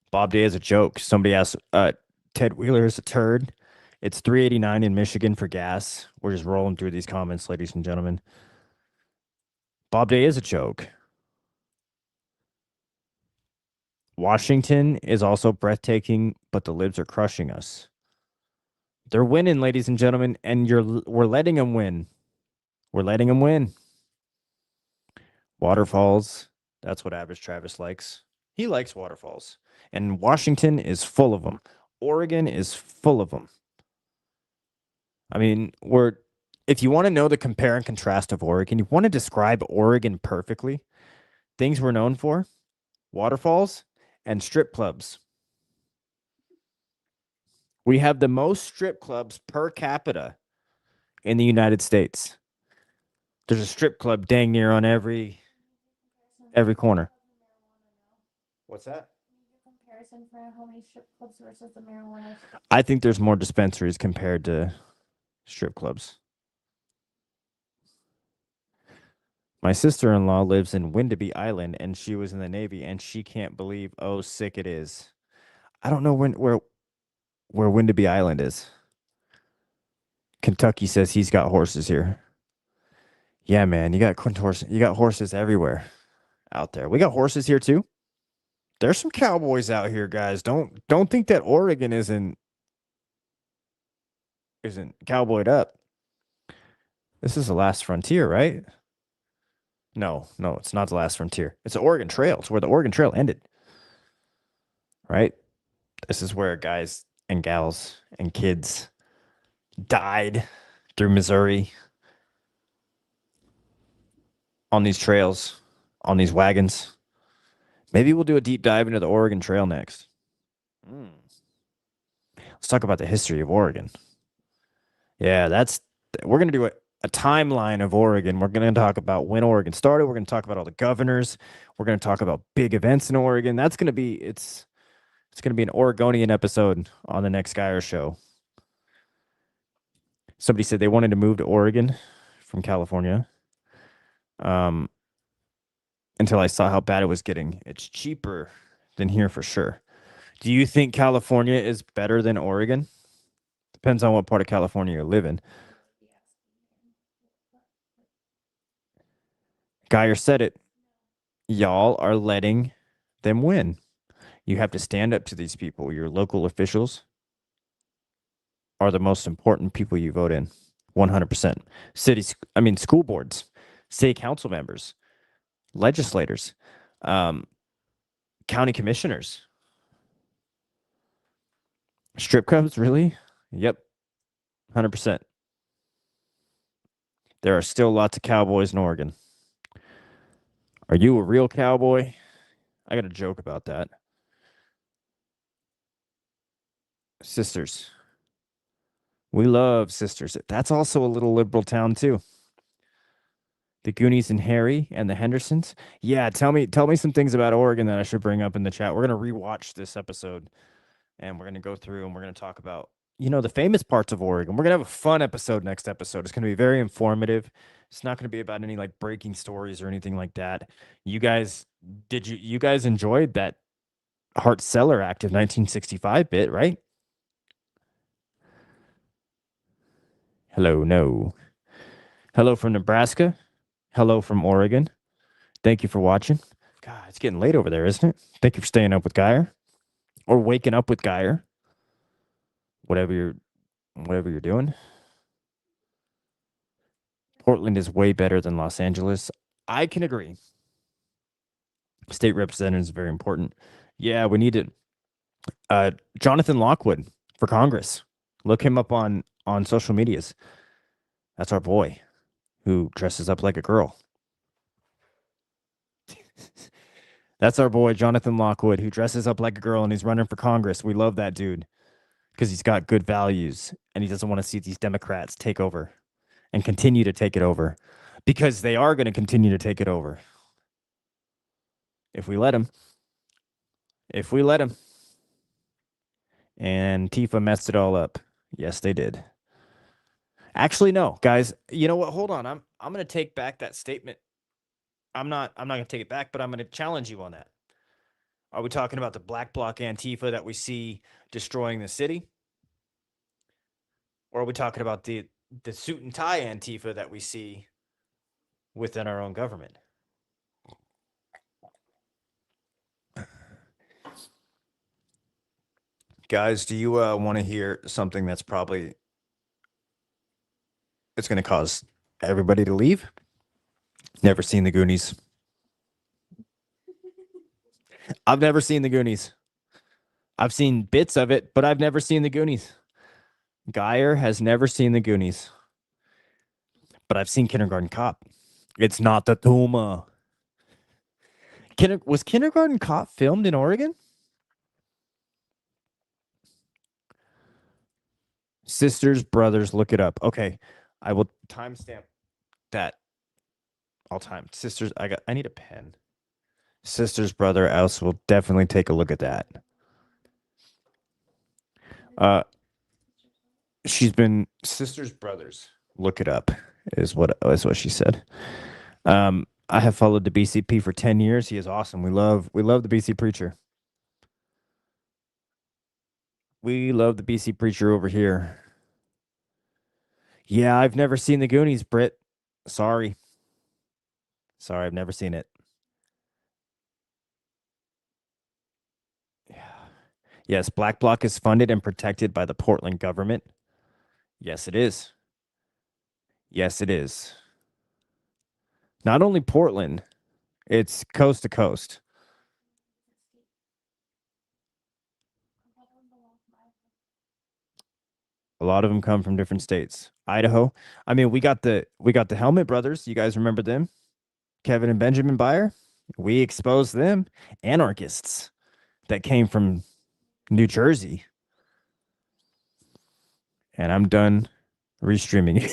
Bob Day is a joke. Somebody asked, Ted Wheeler is a turd. It's $3.89 in Michigan for gas. We're just rolling through these comments, ladies and gentlemen. Bob Day is a joke. Washington is also breathtaking, but the libs are crushing us. They're winning, ladies and gentlemen, and we're letting them win. We're letting them win. Waterfalls. That's what Average Travis likes. He likes waterfalls. And Washington is full of them. Oregon is full of them. I mean, if you want to know the compare and contrast of Oregon, you want to describe Oregon perfectly, things we're known for, waterfalls and strip clubs. We have the most strip clubs per capita in the United States. There's a strip club dang near on every corner. What's that? Comparison for how many strip clubs versus the marijuana. I think there's more dispensaries compared to strip clubs. My sister-in-law lives in Windaby Island, and she was in the Navy, and she can't believe, oh, sick it is. I don't know where where Windaby Island is. Kentucky says he's got horses here. Yeah, man, you got horses everywhere out there. We got horses here too. There's some cowboys out here, guys. Don't think that Oregon isn't cowboyed up. This is the last frontier, right? No, it's not the last frontier. It's the Oregon Trail. It's where the Oregon Trail ended. Right? This is where guys and gals and kids died through Missouri on these trails, on these wagons. Maybe we'll do a deep dive into the Oregon Trail next. Let's talk about the history of Oregon. Yeah, we're going to do a timeline of Oregon. We're going to talk about when Oregon started. We're going to talk about all the governors. We're going to talk about big events in Oregon. It's going to be an Oregonian episode on the next Geyer show. Somebody said they wanted to move to Oregon from California. Until I saw how bad it was getting. It's cheaper than here for sure. Do you think California is better than Oregon? Depends on what part of California you live in. Geyer said it. Y'all are letting them win. You have to stand up to these people. Your local officials are the most important people you vote in. 100%. School boards, city council members, legislators, county commissioners. Strip clubs, really? Yep. 100%. There are still lots of cowboys in Oregon. Are you a real cowboy? I got a joke about that. Sisters. We love Sisters. That's also a little liberal town too. The Goonies and Harry and the Hendersons. Yeah, tell me some things about Oregon that I should bring up in the chat. We're going to rewatch this episode and we're going to go through and we're going to talk about, the famous parts of Oregon. We're going to have a fun episode next episode. It's going to be very informative. It's not going to be about any like breaking stories or anything like that. You guys enjoyed that Hart Cellar Act of 1965 bit, right? Hello, no. Hello from Nebraska. Hello from Oregon. Thank you for watching. God, it's getting late over there, isn't it? Thank you for staying up with Geyer or waking up with Geyer. Whatever you're doing. Portland is way better than Los Angeles. I can agree. State representative is very important. Yeah, we need it. Jonathan Lockwood for Congress. Look him up on social medias. That's our boy who dresses up like a girl. That's our boy, Jonathan Lockwood, who dresses up like a girl and he's running for Congress. We love that dude because he's got good values and he doesn't want to see these Democrats take over and continue to take it over because they are going to continue to take it over. If we let him. And Tifa messed it all up. Yes, they did. Actually, no, guys. You know what? Hold on. I'm going to take back that statement. I'm not going to take it back, but I'm going to challenge you on that. Are we talking about the Black Bloc Antifa that we see destroying the city? Or are we talking about the suit and tie Antifa that we see within our own government? Guys, do you want to hear something that's probably it's going to cause everybody to leave? Never seen the Goonies. I've never seen the Goonies. I've seen bits of it, but I've never seen the Goonies. Geyer has never seen the Goonies. But I've seen Kindergarten Cop. It's not the Tuma. Was Kindergarten Cop filmed in Oregon? Sisters, brothers, look it up. Okay. I will timestamp that. All time. Sisters, I need a pen. Sisters, brother, else will definitely take a look at that. She's been Sisters, brothers, look it up, is what she said. I have followed the BCP for 10 years. He is awesome. We love the BC preacher. We love the BC preacher over here. Yeah, I've never seen the Goonies, Britt. Sorry. Sorry, I've never seen it. Yeah. Yes, Black Bloc is funded and protected by the Portland government. Yes, it is. Yes, it is. Not only Portland, it's coast to coast. A lot of them come from different states. Idaho. I mean, we got the Helmet Brothers. You guys remember them? Kevin and Benjamin Byer. We exposed them. Anarchists that came from New Jersey. And I'm done restreaming.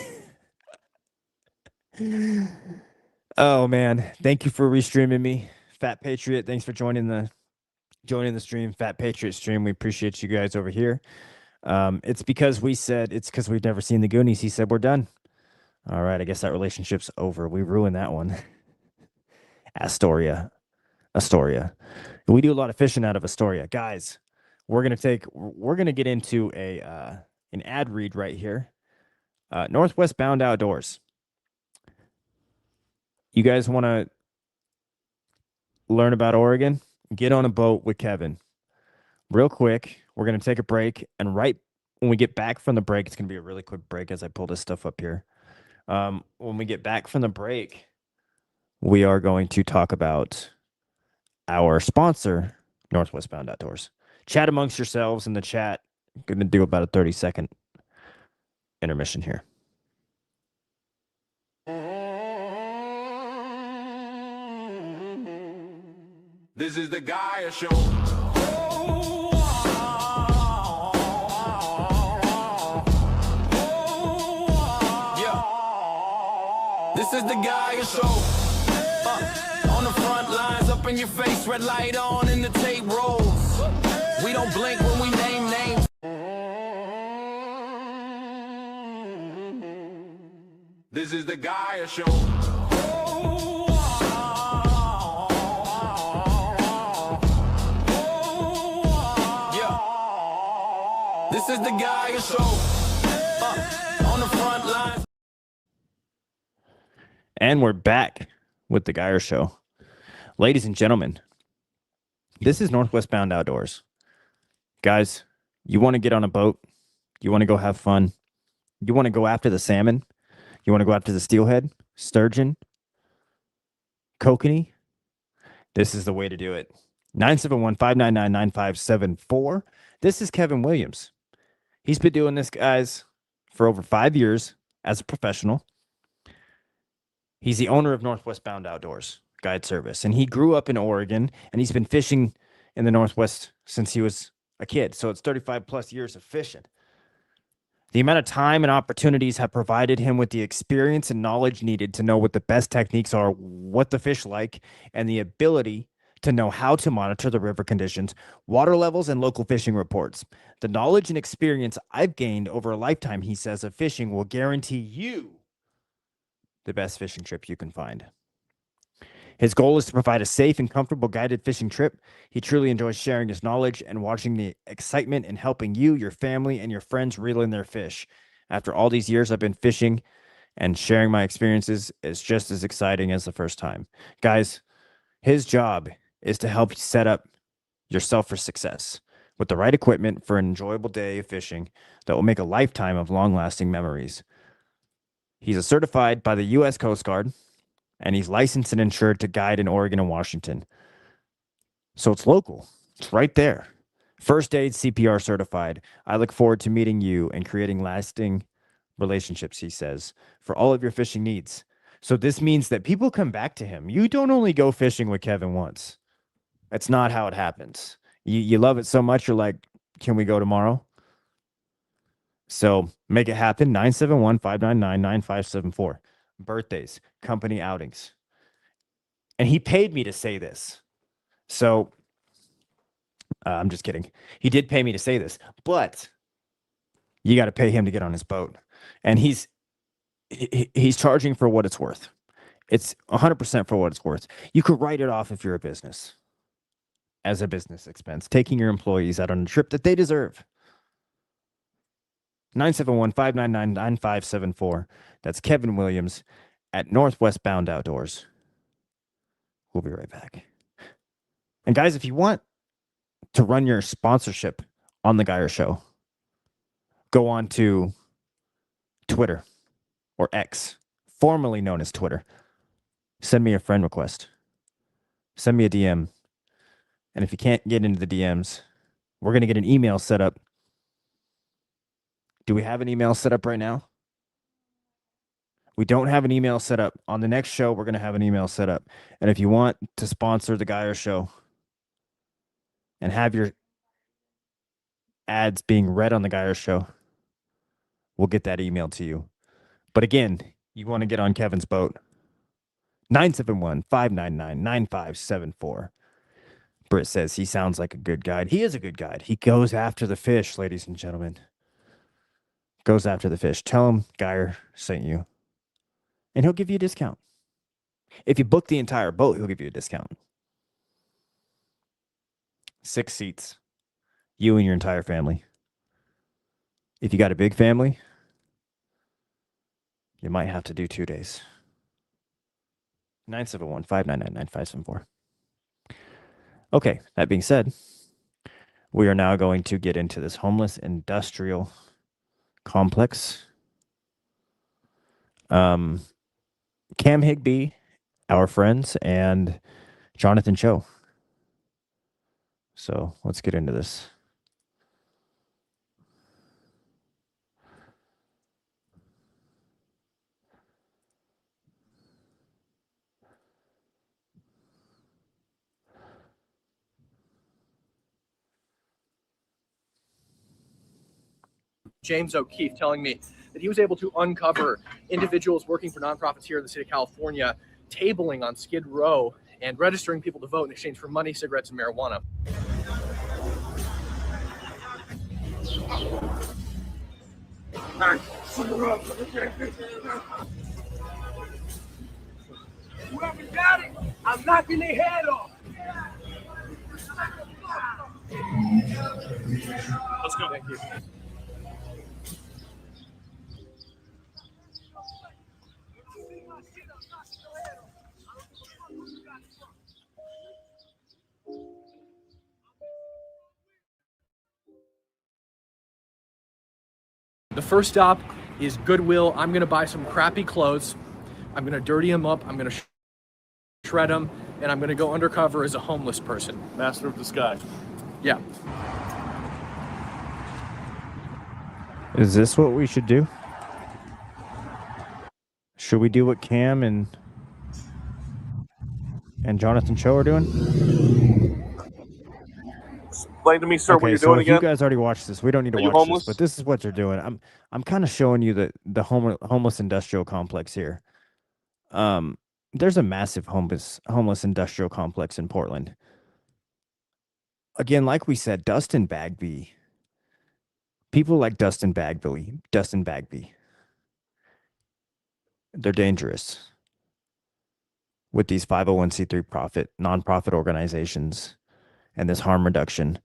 Oh man, thank you for restreaming me, Fat Patriot. Thanks for joining the stream, Fat Patriot stream. We appreciate you guys over here. It's because we've never seen the Goonies. He said we're done. All right, I guess that relationship's over. We ruined that one. Astoria. We do a lot of fishing out of Astoria, guys. We're gonna get into an ad read right here. Northwest Bound Outdoors. You guys want to learn about Oregon? Get on a boat with Kevin. Real quick, we're going to take a break. And right when we get back from the break, it's going to be a really quick break as I pull this stuff up here. When we get back from the break, we are going to talk about our sponsor, Northwest Bound Outdoors. Chat amongst yourselves in the chat. I'm going to do about a 30-second intermission here. This is the Gaia Show. Yeah. This is the Gaia Show. On the front lines, up in your face, red light on, and the tape rolls. We don't blink when we name names. This is the Gaia Show. This is the Gaia Show. On the front line. And we're back with the Geyer Show. Ladies and gentlemen, this is Northwest Bound Outdoors. Guys, you want to get on a boat? You want to go have fun? You want to go after the salmon? You want to go after the steelhead, sturgeon, kokanee? This is the way to do it. 971-599-9574. This is Kevin Williams. He's been doing this, guys, for over 5 years as a professional. He's the owner of Northwest Bound Outdoors Guide Service, and he grew up in Oregon, and he's been fishing in the Northwest since he was a kid. So it's 35 plus years of fishing. The amount of time and opportunities have provided him with the experience and knowledge needed to know what the best techniques are, what the fish like, and the ability to know how to monitor the river conditions, water levels, and local fishing reports. The knowledge and experience I've gained over a lifetime, he says, of fishing will guarantee you the best fishing trip you can find. His goal is to provide a safe and comfortable guided fishing trip. He truly enjoys sharing his knowledge and watching the excitement in helping you, your family, and your friends reel in their fish. After all these years I've been fishing and sharing my experiences is just as exciting as the first time. Guys, his job is to help you set up yourself for success with the right equipment for an enjoyable day of fishing that will make a lifetime of long-lasting memories. He's a certified by the U.S. Coast Guard, and he's licensed and insured to guide in Oregon and Washington. So it's local. It's right there. First aid CPR certified. I look forward to meeting you and creating lasting relationships, he says, for all of your fishing needs. So this means that people come back to him. You don't only go fishing with Kevin once. That's not how it happens. You love it so much, you're like, can we go tomorrow? So make it happen. 971-599-9574. Birthdays, company outings. And he paid me to say this. So I'm just kidding. He did pay me to say this, but you got to pay him to get on his boat. And he's charging for what it's worth. It's 100% for what it's worth. You could write it off if you're a business as a business expense, taking your employees out on a trip that they deserve. 971-599-9574. That's Kevin Williams at Northwest Bound Outdoors. We'll be right back. And guys, if you want to run your sponsorship on the Geyer Show, go on to Twitter or X, formerly known as Twitter. Send me a friend request. Send me a DM. And if you can't get into the DMs, we're going to get an email set up. Do we have an email set up right now? We don't have an email set up. On the next show, we're going to have an email set up. And if you want to sponsor the Geyer Show and have your ads being read on the Geyer Show, we'll get that email to you. But again, you want to get on Kevin's boat. 971-599-9574. Britt says he sounds like a good guide. He is a good guide. He goes after the fish, ladies and gentlemen. Goes after the fish. Tell him Geyer sent you. And he'll give you a discount. If you book the entire boat, he'll give you a discount. 6 seats. You and your entire family. If you got a big family, you might have to do 2 days. 971-599-9574. Okay, that being said, we are now going to get into this homeless industrial complex. Cam Higbee, our friends, and Jonathan Cho. So let's get into this. James O'Keefe telling me that he was able to uncover individuals working for nonprofits here in the state of California tabling on Skid Row and registering people to vote in exchange for money, cigarettes, and marijuana. Whoever got it, I'm knocking their head off. Let's go. Thank you. The first stop is Goodwill. I'm going to buy some crappy clothes. I'm going to dirty them up. I'm going to shred them. And I'm going to go undercover as a homeless person. Master of disguise. Yeah. Is this what we should do? Should we do what Cam and Jonathan Cho are doing? Explain to me, sir, what Okay, you're so doing if again. you guys already watched this, we don't need to Are you watch homeless? this, but this is what they're doing. I'm kind of showing you the homeless industrial complex here. There's a massive homeless industrial complex in Portland. Again, like we said, Dustin Bagby. People like Dustin Bagby, they're dangerous with these 501c3 nonprofit organizations and this harm reduction.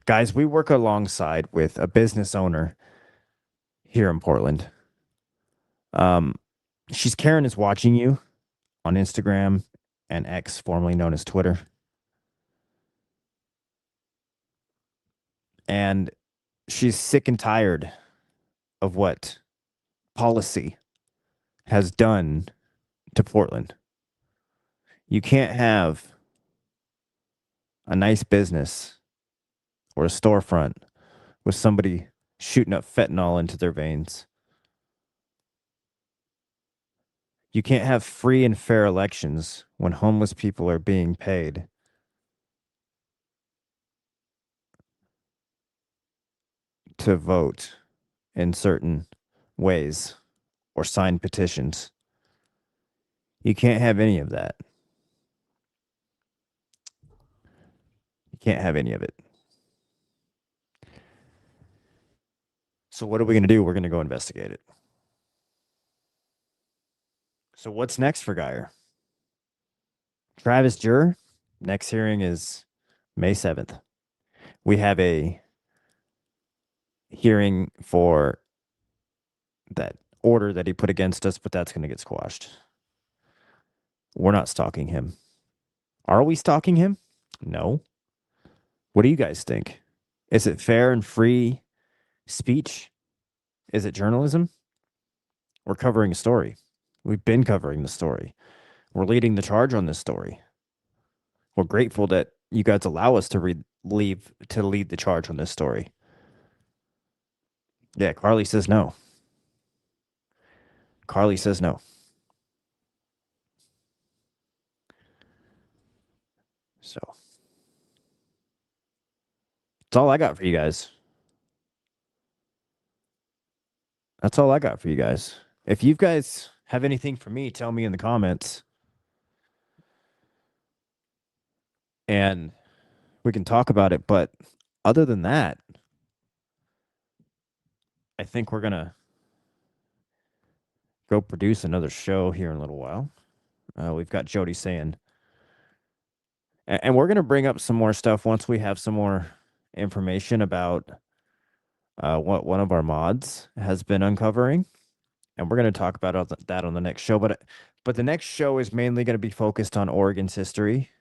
Guys, we work alongside with a business owner here in Portland. Karen is watching you on Instagram and X, formerly known as Twitter. And she's sick and tired of what policy has done to Portland. You can't have a nice business or a storefront with somebody shooting up fentanyl into their veins. You can't have free and fair elections when homeless people are being paid to vote in certain ways or sign petitions. You can't have any of that. You can't have any of it. So what are we going to do? We're going to go investigate it. So what's next for Geyer? Travis Jurr, next hearing is May 7th. We have a hearing for order that he put against us, but that's going to get squashed. We're not stalking him. Are we stalking him? No. What do you guys think? Is it fair and free speech? Is it journalism? We're covering a story. We've been covering the story. We're leading the charge on this story. We're grateful that you guys allow us to lead the charge on this story. Yeah, Carly says no. Carly says no. So that's all I got for you guys. That's all I got for you guys. If you guys have anything for me, tell me in the comments. And we can talk about it. But other than that, I think we're going to go produce another show here in a little while. We've got Jody saying, and we're going to bring up some more stuff once we have some more information about what one of our mods has been uncovering. And we're going to talk about that on the next show. But the next show is mainly going to be focused on Oregon's history.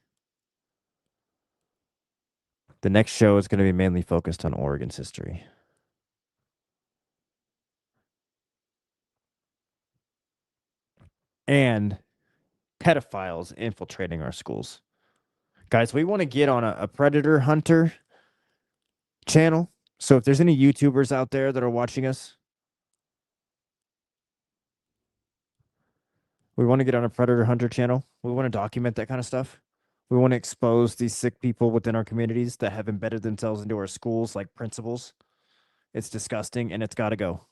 The next show is going to be mainly focused on Oregon's history. And pedophiles infiltrating our schools. Guys, we want to get on a predator hunter channel. So if there's any YouTubers out there that are watching us, we want to get on a predator hunter channel. We want to document that kind of stuff. We want to expose these sick people within our communities that have embedded themselves into our schools like principals. It's disgusting and it's got to go.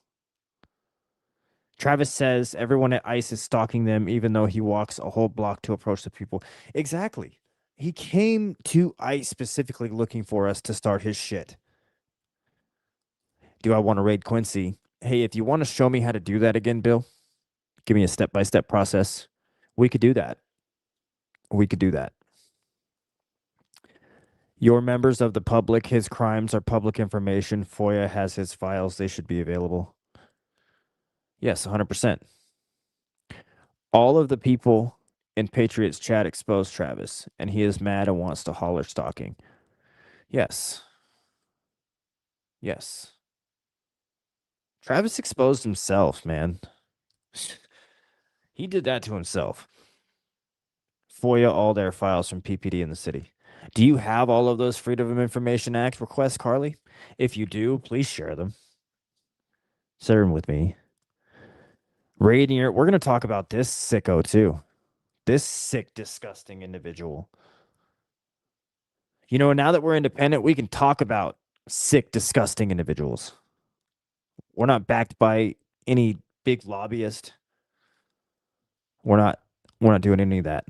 Travis says everyone at ICE is stalking them, even though he walks a whole block to approach the people. Exactly. He came to ICE specifically looking for us to start his shit. Do I want to raid Quincy? Hey, if you want to show me how to do that again, Bill, give me a step-by-step process. We could do that. We could do that. You're members of the public. His crimes are public information. FOIA has his files. They should be available. Yes, 100%. All of the people in Patriots chat exposed Travis, and he is mad and wants to holler stalking. Yes. Yes. Travis exposed himself, man. He did that to himself. FOIA all their files from PPD in the city. Do you have all of those Freedom of Information Act requests, Carly? If you do, please share them. Share them with me. Radiant, we're going to talk about this sicko too. This sick, disgusting individual. You know, now that we're independent, we can talk about sick, disgusting individuals. We're not backed by any big lobbyist. We're not doing any of that.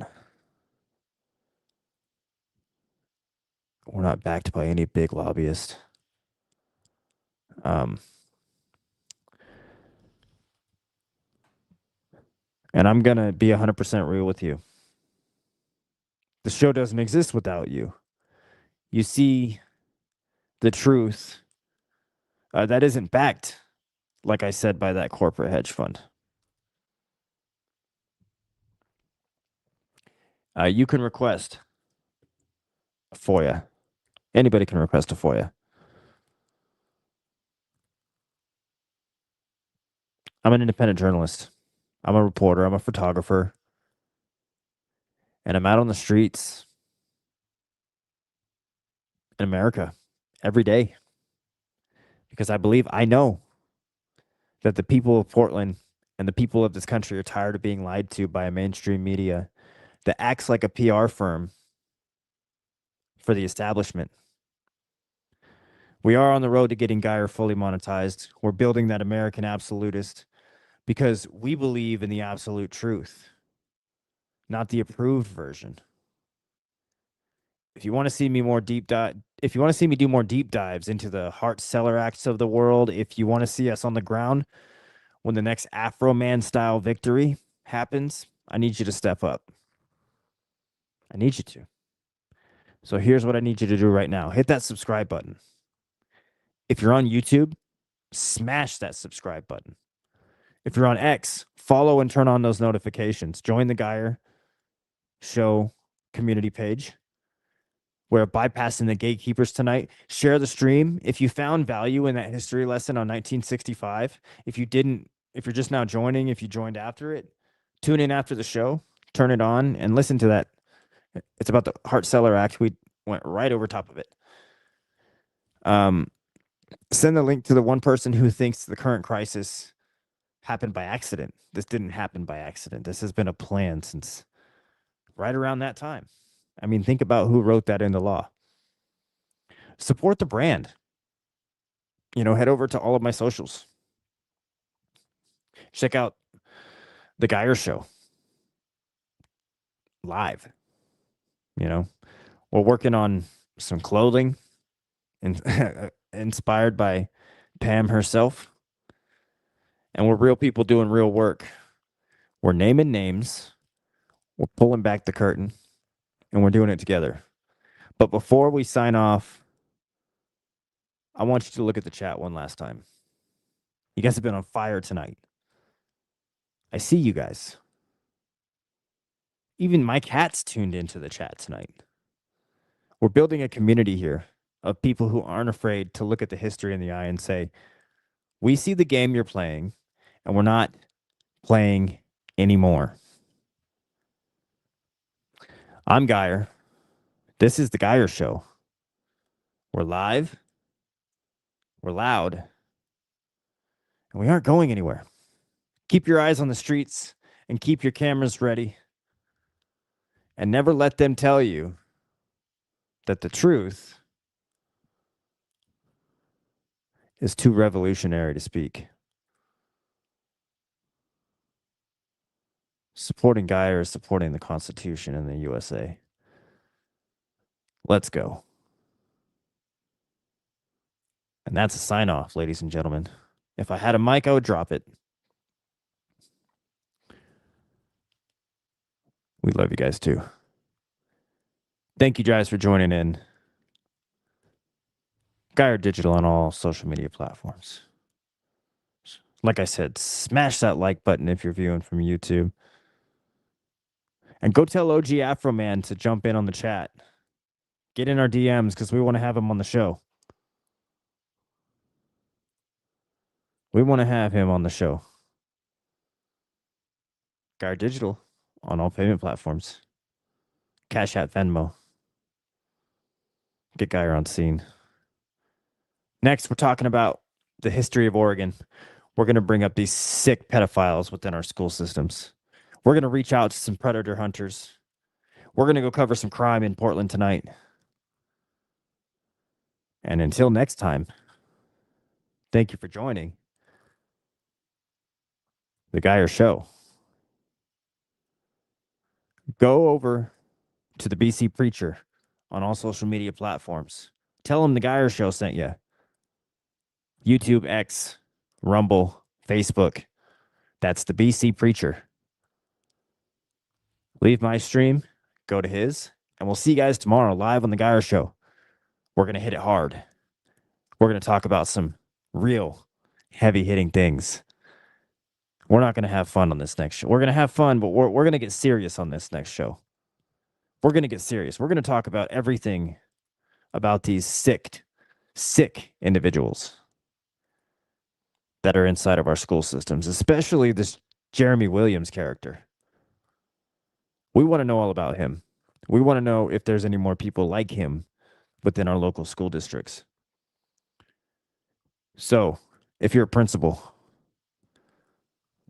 We're not backed by any big lobbyist. And I'm going to be 100% real with you. The show doesn't exist without you. You see the truth that isn't backed, like I said, by that corporate hedge fund. You can request a FOIA. Anybody can request a FOIA. I'm an independent journalist. I'm a reporter. I'm a photographer. And I'm out on the streets in America every day because I know that the people of Portland and the people of this country are tired of being lied to by a mainstream media that acts like a PR firm for the establishment. We are on the road to getting Geyer fully monetized. We're building that American absolutist because we believe in the absolute truth, not the approved version. If you want to see me if you want to see me do more deep dives into the HART seller acts of the world, if you want to see us on the ground when the next AFROMANS style victory happens, I need you to step up. I need you to. So here's what I need you to do right now. Hit that subscribe button. If you're on YouTube, smash that subscribe button. If you're on X, follow and turn on those notifications. Join the Geyer Show community page. We're bypassing the gatekeepers tonight. Share the stream. If you found value in that history lesson on 1965, if you didn't, if you're just now joining, if you joined after it, tune in after the show, turn it on, and listen to that. It's about the Hart-Celler Act. We went right over top of it. Send the link to the one person who thinks the current crisis happened by accident. This didn't happen by accident. This has been a plan since right around that time. I mean, think about who wrote that into law. Support the brand. You know, head over to all of my socials. Check out the Geyer Show live. You know, we're working on some clothing inspired by Pam herself. And we're real people doing real work. We're naming names. We're pulling back the curtain. And we're doing it together. But before we sign off, I want you to look at the chat one last time. You guys have been on fire tonight. I see you guys. Even my cat's tuned into the chat tonight. We're building a community here of people who aren't afraid to look at the history in the eye and say, we see the game you're playing, and we're not playing anymore. I'm Geyer. This is the Geyer Show. We're live. We're loud. And we aren't going anywhere. Keep your eyes on the streets and keep your cameras ready. And never let them tell you that the truth is too revolutionary to speak. Supporting Geyer is supporting the Constitution in the USA. Let's go. And that's a sign off, ladies and gentlemen. If I had a mic, I would drop it. We love you guys too. Thank you guys for joining in. Geyer Digital on all social media platforms. Like I said, smash that like button if you're viewing from YouTube. And go tell OG Afroman to jump in on the chat. Get in our DMs because we want to have him on the show. We want to have him on the show. Geyer Digital on all payment platforms. Cash App, Venmo. Get Geyer on scene. Next, we're talking about the history of Oregon. We're going to bring up these sick pedophiles within our school systems. We're going to reach out to some predator hunters. We're going to go cover some crime in Portland tonight. And until next time, thank you for joining the Geyer Show. Go over to the BC Preacher on all social media platforms. Tell him the Geyer Show sent you. YouTube, X, Rumble, Facebook. That's the BC Preacher. Leave my stream, go to his, and we'll see you guys tomorrow live on the Geyer Show. We're going to hit it hard. We're going to talk about some real heavy-hitting things. We're not going to have fun on this next show. We're going to have fun, but we're going to get serious on this next show. We're going to get serious. We're going to talk about everything about these sick individuals that are inside of our school systems, especially this Jeremy Williams character. We want to know all about him. We want to know if there's any more people like him within our local school districts. So, if you're a principal,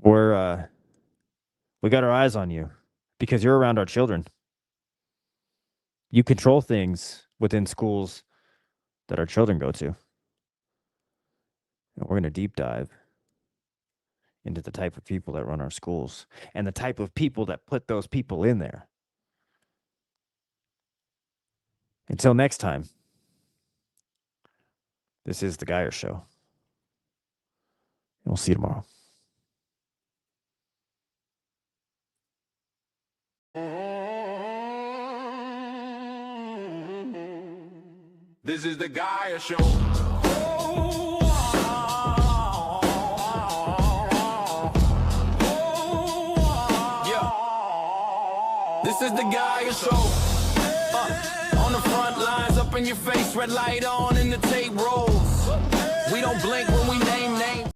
we got our eyes on you because you're around our children. You control things within schools that our children go to. And we're going to deep dive into the type of people that run our schools and the type of people that put those people in there. Until next time, this is the Geyer Show. And we'll see you tomorrow. This is the Geyer Show. This is the guy you show. On the front lines, up in your face, red light on, and the tape rolls. We don't blink when we name names.